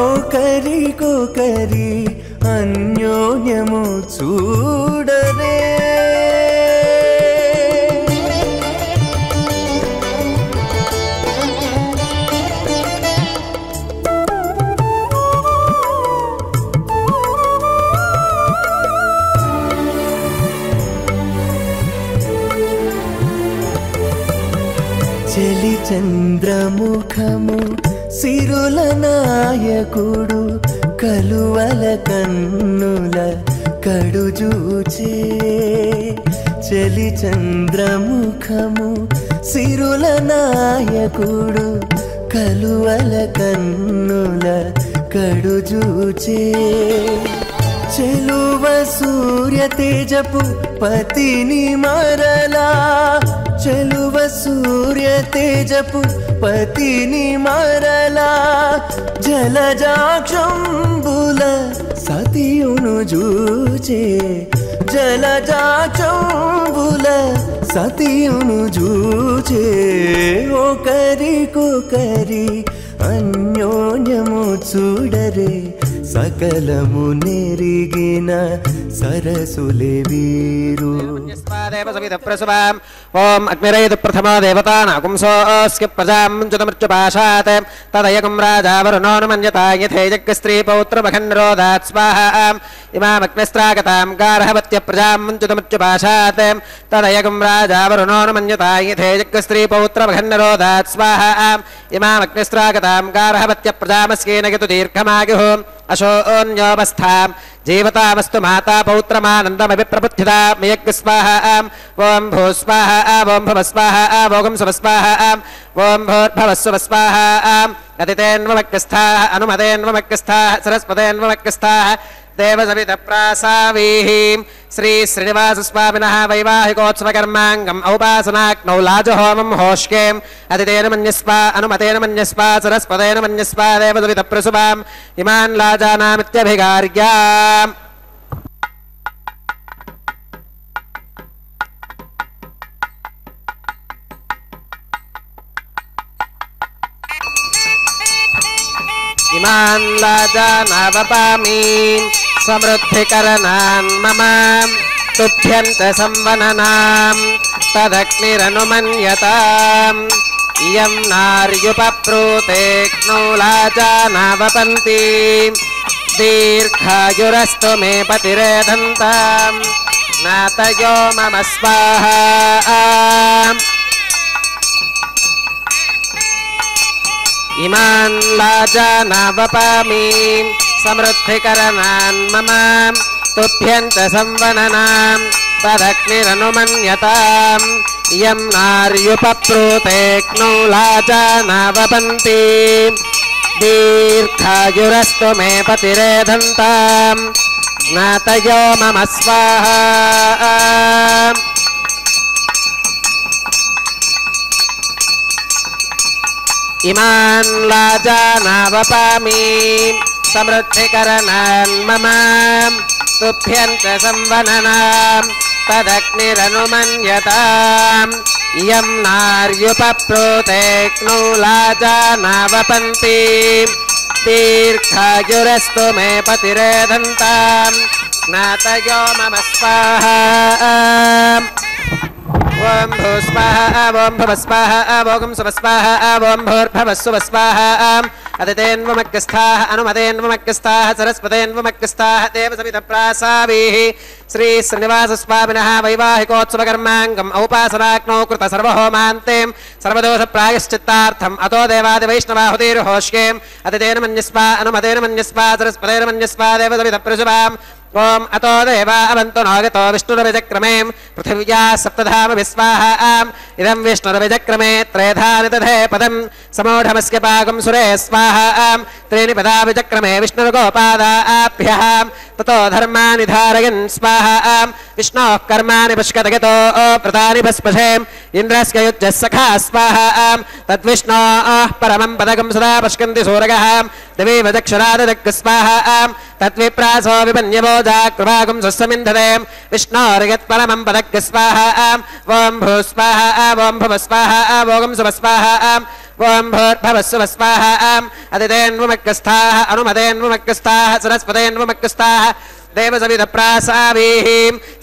ఒకరికొకరి అన్యోన్యము చూడరే. చెలి చంద్రముఖము సిరుల నాయకుడు కలువల కన్నుల కడుజూచే చెలి చంద్రముఖము సిరుల నాయకుడు కలువల కన్నుల కడుజూచే చెలువ సూర్య తేజపు పతిని మరలా చెలువ సూర్య తేజపు పతిని మరలా జలజాక్షంబుల సతియును జూచే జలజాక్షంబుల సతియును జూచే ఒకరికొకరి అన్యోన్యము చూడరే సకలము నెరిగిన సరసులే వీరు ఓం అగ్నిరైదు ప్రథమా దేవతానాగుంసోస్య ప్రజాం చుతమృత్యుపాశాత్ తదయగుం రాజా వరుణోనుమన్యతా యథేజగ్స్త్రీ పౌత్రమఖన్రోదాత్ స్వాహా ఇమామగ్నిస్త్రాగతాం గార్హవత్య ప్రజాం చుతమృత్యుపాశాత్ తదయగుం రాజా వరుణోనుమన్యతా యథేజగ్స్త్రీ పౌత్రమఖన్రోదాత్ స్వాహా ఇమామగ్నిస్త్రాగతాం గార్హవత్య ప్రజామస్యేన గతు దీర్ఘమాయుః అశోన్యోపస్థాం జీవతామస్తు మాతా పౌత్రమానందమభి ప్రబుద్ధిదా మయగ్ స్వాహా ఓం భూ స్వాహా ఓం భవ స్వాహా ఓం శుభ స్వాహా ఓం భూర్భవస్సువ స్వాహా అతిథేన్వమగ్రస్థాః అనుమతేన్వమగ్రస్థాః సరస్వతేన్వమగ్రస్థాః దేవసవిత ప్రాసావీః శ్రీ శ్రీనివాస స్వామినః వైవాహికోత్సవకర్మాంగం ఔపాసనాగ్నౌ లాజహోమం హోష్కేం అతిథేన మన్యస్వ అనుమతేన మన్యస్వ సరస్వతేన మన్యస్వ దేవసవిత ప్రసువాం ఇమాన్ లాజానామిత్యభిగార్యా ఇమాన్ లాజానావపామి సమృద్ధికరణాన్ మమ తుభ్యంత సంవననాం తదగ్నిరనుమన్యతాం ఇయం నార్యుపప్రూతేక్నౌ లాజానావపంతి దీర్ఘాయురస్తు మే పతిరేధంతాం నాతయో మమ స్వాహా ఇమాన్ లాజానావపామి సమృద్ధికరణాన్ మమ తుభ్యంత సంవననాం తదగ్నిరనుమన్యతాం ఇయం నార్యుపప్రూతేక్నౌ లాజానావపంతి దీర్ఘాయురస్తు మే పతిరేధంతాం జ్ఞాతయో మమ స్వాహా ఇమాన్ లాజానావపామి సమృద్ధికరణాన్ మమ తుభ్యంత సంవననాం తదగ్నిరనుమన్యతాం ఇయం నార్యుపప్రూతేక్నౌ లాజానావపంతి దీర్ఘాయురస్తు మే పతిరేధంతాం జ్ఞాతయో మమ స్వాహా ఓం భూ స్వాహా ఓం భవ స్వాహా ఓం శుభ స్వాహా ఓం భూర్భవస్సువ స్వాహా అతిథేన్వమగ్రస్థాః అనుమతేన్వమగ్రస్థాః సరస్వతేన్వమగ్రస్థాః దేవసవిత ప్రాసావీః శ్రీ శ్రీనివాస స్వామినః వైవాహికోత్సవకర్మాంగం ఔపాసనాగ్నౌ కృత సర్వహోమాంతేం సర్వదోష ప్రాయశ్చిత్తార్థం అతో దేవాది వైష్ణవాహుతిర్హోష్యేం అతిథేన మన్యస్వ అనుమతేన మన్యస్వ సరస్వతేన మన్యస్వ దేవసవిత ప్రసువాం ఓం అతో దేవా అవంతు నోగతో విష్ణురవిచక్రమే పృథివ్యా సప్తధామ విస్వాహాం ఇదం విష్ణురవిచక్రమే త్రేధాని తథే పదం సమూఢమస్య పాకం సురే స్వాహాం త్రీని పదా విచక్రమే విష్ణుర్గోపాదాభ్యః తతో ధర్మాని ధారయన్ స్వాహాం విష్ణోః కర్మాణి పుష్కతగతో ప్రతాని భస్మశేం ఇంద్రస్య యుజ్యః సఖా స్వాహాం తద్విష్ణోః పరమం పదకం సదా పశ్కంతి సూరగః దివీవ దక్షరాదదగ్గ స్వాహాం తద్విప్రాసో విపన్యవో జాకృవాగం స్వస్సమింధతే విష్ణోర్యత్పరమం పదగ్గ స్వాహాం ఓం భూ స్వాహా ఓం భవ స్వాహా ఓం శుభ స్వాహా ఓం భూర్భవస్సువ స్వాహాం అతిథేన్వమగ్రస్థాః అనుమతేన్వమగ్రస్థాః సరస్వతేన్వమగ్రస్థాః దేవసవిత ప్రాసావీః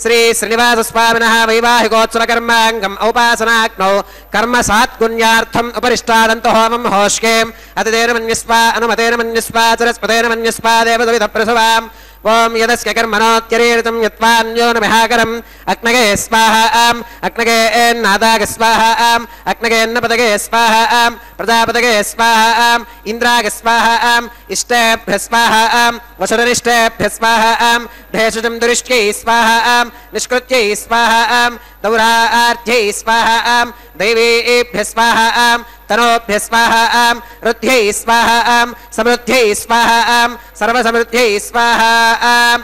శ్రీ శ్రీనివాస స్వామినః వైవాహికోత్సవకర్మాంగం ఔపాసనాగ్నౌ కర్మ సాత్పుణ్యార్థం ఉపరిష్టాదంత హోమం హోష్కేం అతిథేన మన్యస్వ అనుమతేన మన్యస్వ సరస్వతేన మన్యస్వ దేవసవిత ప్రసువాం ఓం యదస్య కర్మణోత్యరీరితం యత్వాన్యో నమిహాకరం అగ్నగే స్వాహాం అగ్నగేన్నాదాగ స్వాహాం అగ్నగేన్నపదగే స్వాహాం ప్రజాపతగే స్వాహాం ఇంద్రాగ స్వాహాం ఇష్టేభ్య స్వాహాం వసురనిష్టేభ్య స్వాహాం భేషజం దురిష్ట్యై స్వాహాం నిష్కృత్యై స్వాహాం దౌరార్ధ్యై స్వాహాం దైవేభ్య స్వాహాం తనోభ్య స్వాహాం రుద్ధ్యై స్వాహాం సమృద్ధ్యై స్వాహాం సర్వసమృద్ధ్యై స్వాహాం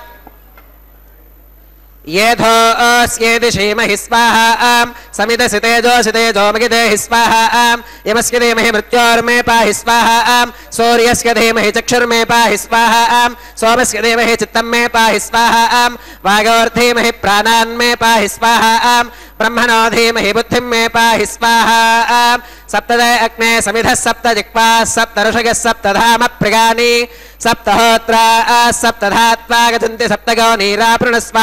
येधोऽस्येति श्रीमहि स्वाहां समिदसि तेजोऽसि तेजोमहि देहि स्वाहां यमस्य धीमहि मृत्योर्मे पाहि स्वाहां सूर्यस्य धीमहि चक्षुर्मे पाहि स्वाहां सोमस्य धीमहि चित्तं मे पाहि स्वाहां वायोर्धीमहि प्राणान् मे पाहि स्वाहां ब्रह्मणो धीमहि बुद्धिं मे पाहि स्वाहा सप्तदे अग्ने समिधः सप्त जिह्वाः सप्त ऋषयः सप्तधाम प्रियाणि सप्तहोत्रा सप्तधात्वा गच्छन्ति सप्तगो नीरापृणस्व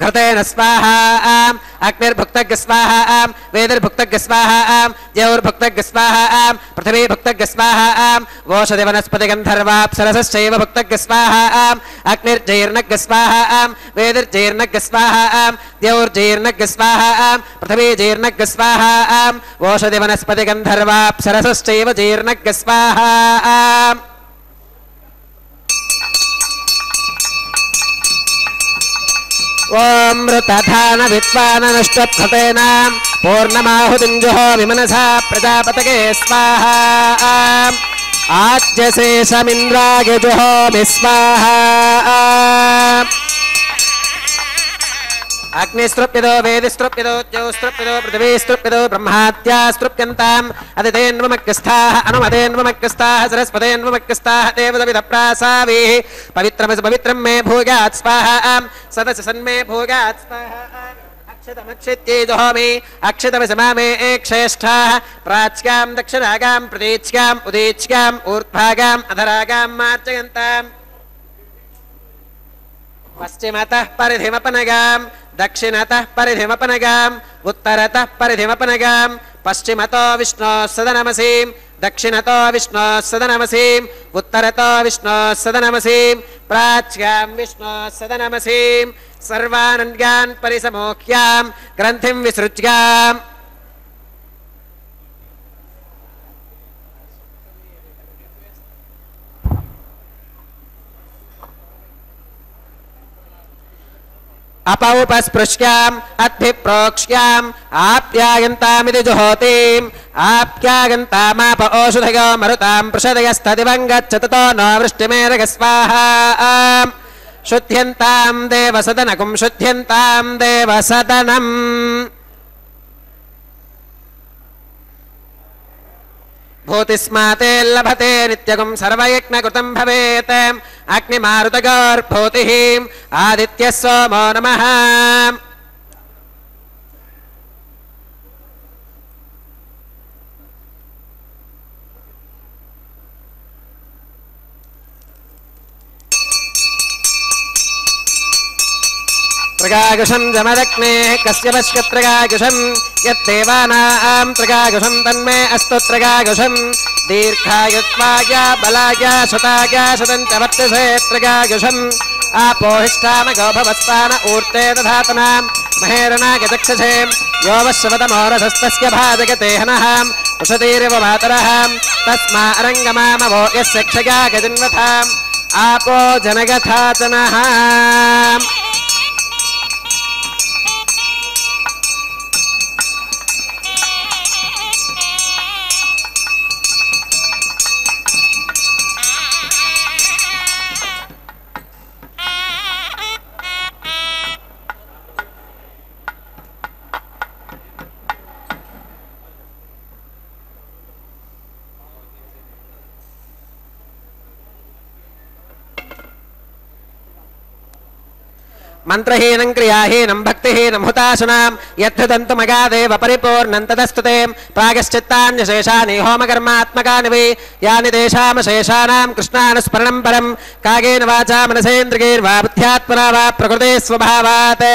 घृतेन स्वाहा अग्निर्भुक्तज्ञ स्वाहा वेदिर्भुक्तज्ञ स्वाहा द्यौर्भुक्तज्ञ स्वाहा पृथिवीभुक्तज्ञ स्वाहा वोषधि वनस्पति गन्धर्वाप्सरसश्चैव भुक्तज्ञ स्वाहा अग्निर्जैर्नज्ञ स्वाहा वेदिर्जैर्नज्ञ स्वाहा द्यौर्जैर्नज्ञ स्वाहा पृथिवीजैर्नज्ञ स्वाहा वोषधि वनस्पति गन्धर्वाप्सरसश्चैव जैर्नज्ञ स्वाहा ओम मृतधान विद्वाननष्टत्खतेन पूर्णमाहुतिं जुहोमि मनसा प्रजापतये स्वाहा आज्यशेषमिन्द्राय जुहोमि स्वाहा अग्निस्तृप्यदो वेदिस्तृप्यदो ज्योस्तृप्यदो पृथिवीस्तृप्यदो ब्रह्माद्यास्तृप्यन्ताम् अदितेन्वमग्रस्थाः अनुमतेन्वमग्रस्थाः सरस्वतेन्वमग्रस्थाः देवदविदप्रासावीः पवित्रं मे भूयात् स्वाहा सदस्य सन्मे भूयात् स्वाहा अक्षतमक्षित्ये जुहोमि अक्षतमसमामे श्रेष्ठाः प्राच्यां दक्षिणागां प्रतीच्याम् उदीच्याम् ऊर्ध्वागाम् अधरागां मार्जयन्ताम् पश्चिमतः परिधिमपनगां दक्षिणतः परिधिमपनगाम् उत्तरतः परिधिमपनगां पश्चिमतो विष्णोः सदनमसीं दक्षिणतो विष्णोः सदनमसीं उत्तरतो विष्णोः सदनमसीं प्राच्यां विष्णोः सदनमसीं सर्वानन्यान् परिसमोह्यां ग्रन्थिं विसृज्याम् अपौपस्पृश्याम् अद्भिप्रोक्ष्याम् आप्यायन्तामिति जुहोतिम् आप्यायन्तामाप ओषधयो मरुताम् पृषदयस्तदिवम् गच्छततो नो वृष्टिमेरग स्वाहा शुद्ध्यन्ताम् देवसदनकुम् शुद्ध्यन्ताम् देवसदनम् भूतिस्माते लभते नित्यगुं सर्वयज्ञकृतं भवेत् अग्निमारुतगोर्भूतिः आदित्यः सोमो नमः त्रिगागुषं जमदग्नेः कस्य पश्यत्रिगागुषं यद्देवानां त्रिगागुषं तन्मे अस्तु त्रिगागुषं दीर्घायुत्वाय बलाय शताय शतं च वर्तसे त्रिगागुषम् आपोहिष्ठामगो भवस्वान ऊर्ते दधातनां महेरणागचक्षसे यो वश्वतमोरसस्तस्य भाजगते हनः उषतीरिव मातरः तस्मा अरङ्गमामवो यस्य क्षया गजन्वथाम् आपो जनगथाचनः मंत्रहीनं क्रियाहीनं भक्तिहीनं हुताशुनां यद्धुदन्तु मगादेव परिपूर्णं तदस्तुते प्रागश्चित्तान्यशेषानि होमकर्मात्मकानि वै यानि तेषामशेषाणां कृष्णानुस्मरणं परं कागेन वाचा मनसेन्द्रियैर्वा बुद्ध्यात्मना वा प्रकृते स्वभावात्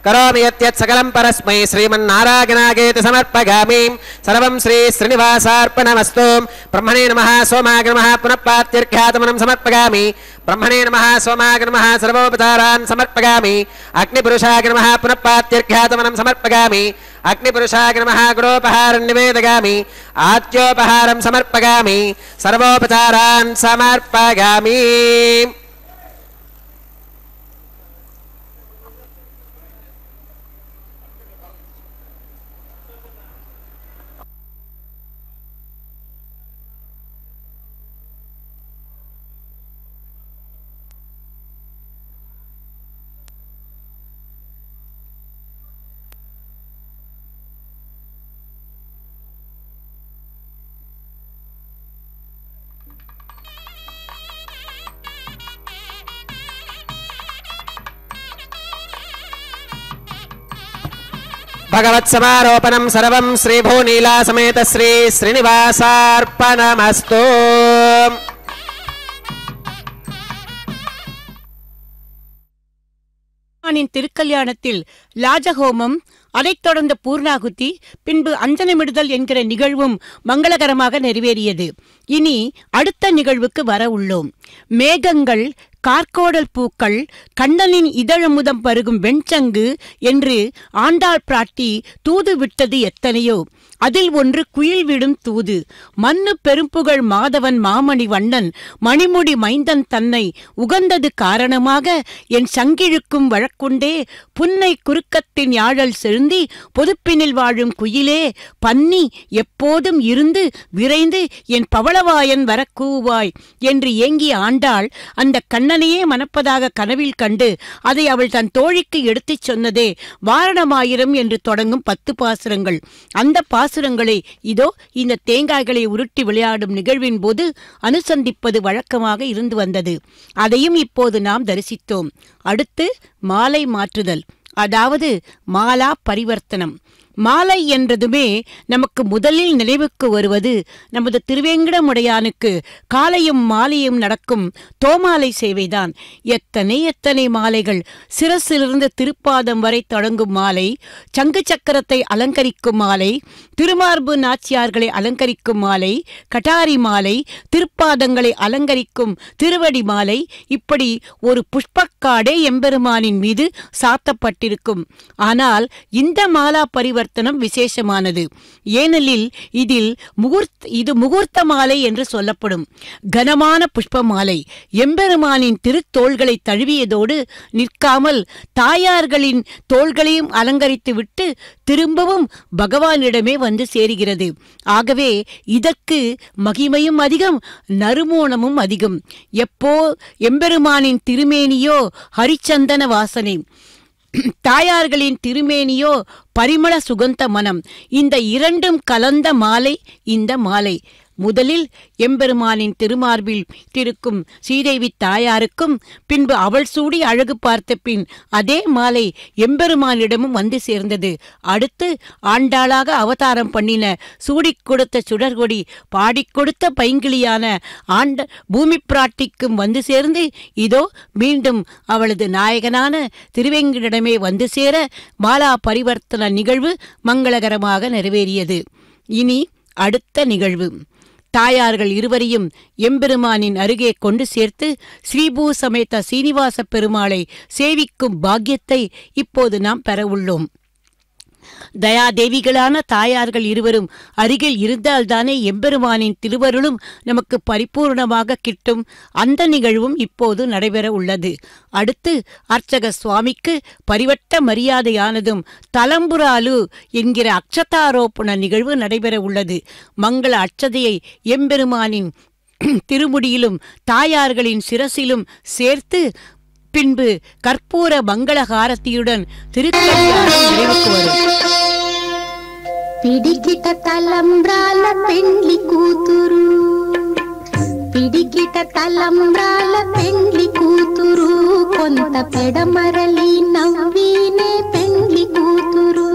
करोमि यत् सकलं परस्मै श्रीमन्नारायणायेति समर्पयामि सर्वं श्री श्रीनिवासार्पणमस्तु ब्रह्मणे नमः सोमाय नमः पुनः पात्यर्घ्यातमनं समर्पयामि ब्रह्मणे नमः सोमाय नमः सर्वोपचारान् समर्पयामि अग्निपुरुषाय नमः पुनः पात्यर्घ्यातमनं समर्पयामि अग्निपुरुषाय नमः गुरोपहारं निवेदयामि आद्योपहारं समर्पयामि सर्वोपचारान् समर्पयामि భగవత్ సమారోపణం సర్వం శ్రీభూనీలా సమేత శ్రీ శ్రీనివాసార్పణమస్తు. திருக்கல்யாணத்தில் லாஜஹோமம், அதைத் தொடர்ந்த பூர்ணாகுதி, பின்பு அஞ்சனமிடுதல் என்கிற நிகழ்வும் மங்களகரமாக நிறைவேறியது. இனி அடுத்த நிகழ்வுக்கு வர உள்ளோம். மேகங்கள், கார்கோடல் பூக்கள், கண்ணனின் இதழமுதம் பருகும் வெண்சங்கு என்று ஆண்டாள் பிராட்டி தூது விட்டது எத்தனையோ. அதில் ஒன்று குயில் விடும் தூது. மன்னு பெரும்புகழ் மாதவன் மாமணி வண்ணன் மணிமுடி மைந்தன் தன்னை உகந்தது காரணமாக என் சங்கிழுக்கும் வழக்குண்டே புன்னை குறுக்கத்தின் யாழல் செருந்தி பொதுப்பினில் வாழும் குயிலே பன்னி எப்போதும் இருந்து விரைந்து என் பவளவாயன் வரக்கூவாய் என்று ஏங்கிய ஆண்டாள் அந்த கண்ணனையே மணப்பதாக கனவில் கண்டு அதை அவள் தன் தோழிக்கு எடுத்துச் சொன்னதே வாரணமாயிரம் என்று தொடங்கும் 10 பாசுரங்கள். அந்த பாசுரங்களை இதோ இந்த தேங்காய்களை உருட்டி விளையாடும் நிகழ்வின் போது அனுசந்திப்பது வழக்கமாக இருந்து வந்தது. அதையும் இப்போது நாம் தரிசித்தோம். அடுத்து மாலை மாற்றுதல், அதாவது மாலா பரிவர்த்தனம். மாலை என்றதுமே நமக்கு முதலில் நினைவுக்கு வருவது நமது திருவேங்கடமுடையானுக்கு காலையும் மாலையும் நடக்கும் தோமாலை சேவைதான். எத்தனை மாலைகள்! சிரசிலிருந்து திருப்பாதம் வரை தொடங்கும் மாலை, சங்கு சக்கரத்தை அலங்கரிக்கும் மாலை, திருமார்பு நாச்சியார்களை அலங்கரிக்கும் மாலை, கட்டாரி மாலை, திருப்பாதங்களை அலங்கரிக்கும் திருவடி மாலை, இப்படி ஒரு புஷ்பக்காடே எம்பெருமானின் மீது சாத்தப்பட்டிருக்கும். ஆனால் இந்த மாலா பரிவர்த்தனம் விசேஷமானது. ஏனெனில் இது முகூர்த்த மாலை என்று சொல்லப்படும் கனமான புஷ்ப மாலை. எம்பெருமானின் திருத்தோள்களை தழுவியதோடு நிற்காமல் தாயார்களின் தோள்களையும் அலங்கரித்து விட்டு திரும்பவும் பகவானிடமே வந்து சேருகிறது. ஆகவே இதற்கு மகிமையும் அதிகம், நறுமோணமும் அதிகம். எப்போ எம்பெருமானின் திருமேனியோ ஹரிச்சந்தன வாசனை, தாயார்களின் திருமேனியோ பரிமள சுகந்த மனம். இந்த இரண்டும் கலந்த மாலை இந்த மாலை. முதலில் எம்பெருமானின் திருமார்பில் இருக்கும் ஸ்ரீதேவி தாயாருக்கும் பின்பு அவள் சூடி அழகு பார்த்த பின் அதே மாலை எம்பெருமானிடமும் வந்து சேர்ந்தது. அடுத்து ஆண்டாளாக அவதாரம் பண்ணின சூடிக் கொடுத்த சுடர்கொடி பாடிக் கொடுத்த பைங்கிளியான பூமி பிராட்டிக்கும் வந்து சேர்ந்து இதோ மீண்டும் அவளது நாயகனான திருவேங்கடமே வந்து சேர மாலா பரிவர்த்தன நிகழ்வு மங்களகரமாக நிறைவேறியது. இனி அடுத்த நிகழ்வு. தாயார்கள் இருவரையும் எம்பெருமானின் அருகே கொண்டு சேர்த்து ஸ்ரீபூ சமேத சீனிவாச பெருமாளை சேவிக்கும் பாக்கியத்தை இப்போது நாம் பெற உள்ளோம். தயாதேவிகளான தாயார்கள் இருவரும் அருகில் இருந்தால்தானே எம்பெருமானின் திருவருளும் நமக்கு பரிபூர்ணமாக கிட்டும். அந்த நிகழ்வும் இப்போது நடைபெற உள்ளது. அடுத்து அர்ச்சக சுவாமிக்கு பரிவட்ட மரியாதையானதும் தலம்புராலு என்கிற அக்ஷதாரோப்பண நிகழ்வு நடைபெற உள்ளது. மங்கள அட்சதையை எம்பெருமானின் திருமுடியிலும் தாயார்களின் சிரசிலும் சேர்த்து பின்பு கற்பூர மங்களஹாரத்தியுடன் திருக்கல்யாணம் நிறைவுக்கு வரும். పిడికిట తలంబ్రాల పెండ్లి కూతురు, పిడికిట తలంబ్రాల పెండ్లి కూతురు, కొంత పెడమరలి నవ్వినే పెండ్లి కూతురు.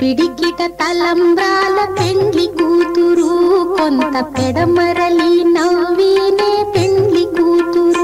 పిడికిట తలంబ్రాల పెండ్లి కూతురు, కొంత పెడమరలి నవ్వినే పెండ్లి కూతురు.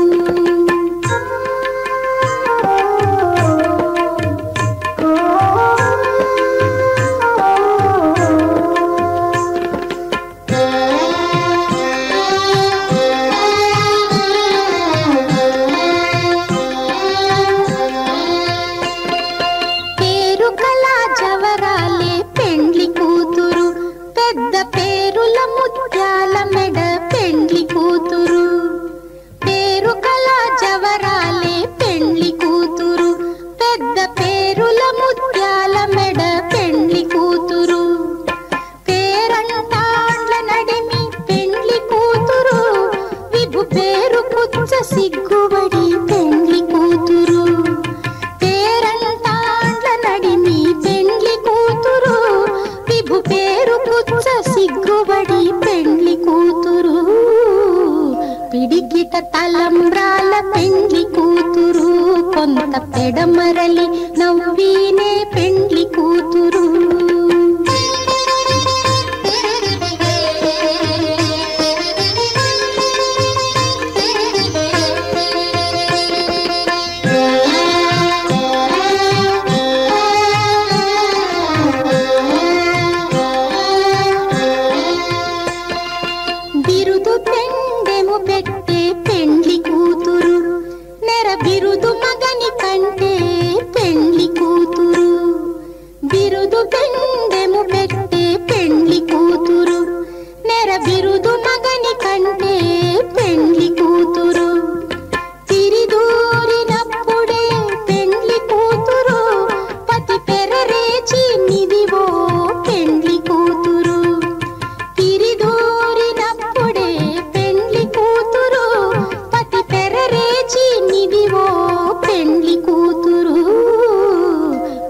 సిగ్గుబడి పెండ్లి కూతురు, పేరంటాండ్ల నడిమి పెండ్లి కూతురు, విభు పేరు పుచ్చ సిగ్గుబడి పెండ్లి కూతురు. పిడికిట తలంబ్రాల పెండ్లి కూతురు, కొంత పెడమరలి నవ్వినే పెండ్లి కూతురు.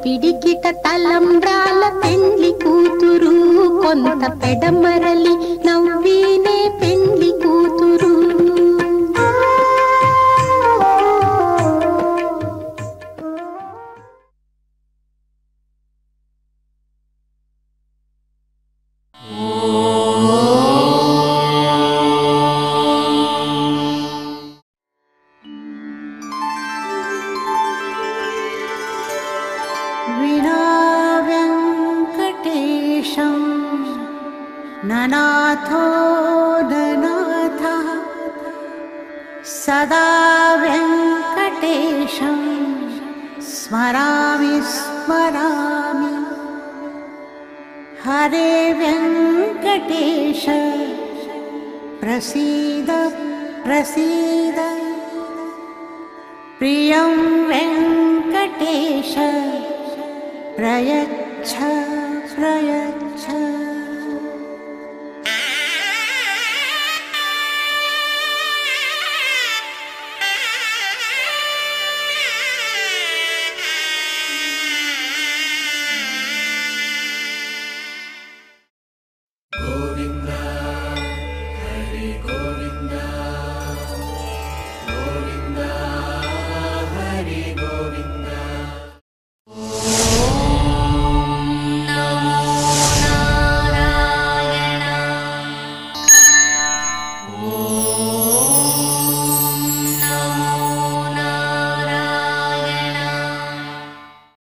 పిడికిట తలంబ్రాల పెండ్లి కూతురు, కొంత పెడమరలి నవ్వీనే పెండ్లి కూతురు. ननाथो ननाथः सदा वेङ्कटेशं स्मरामि स्मरामि. हरे वेङ्कटेश प्रसीद प्रसीद. प्रियं वेङ्कटेश प्रयच्छ प्रयच्छ.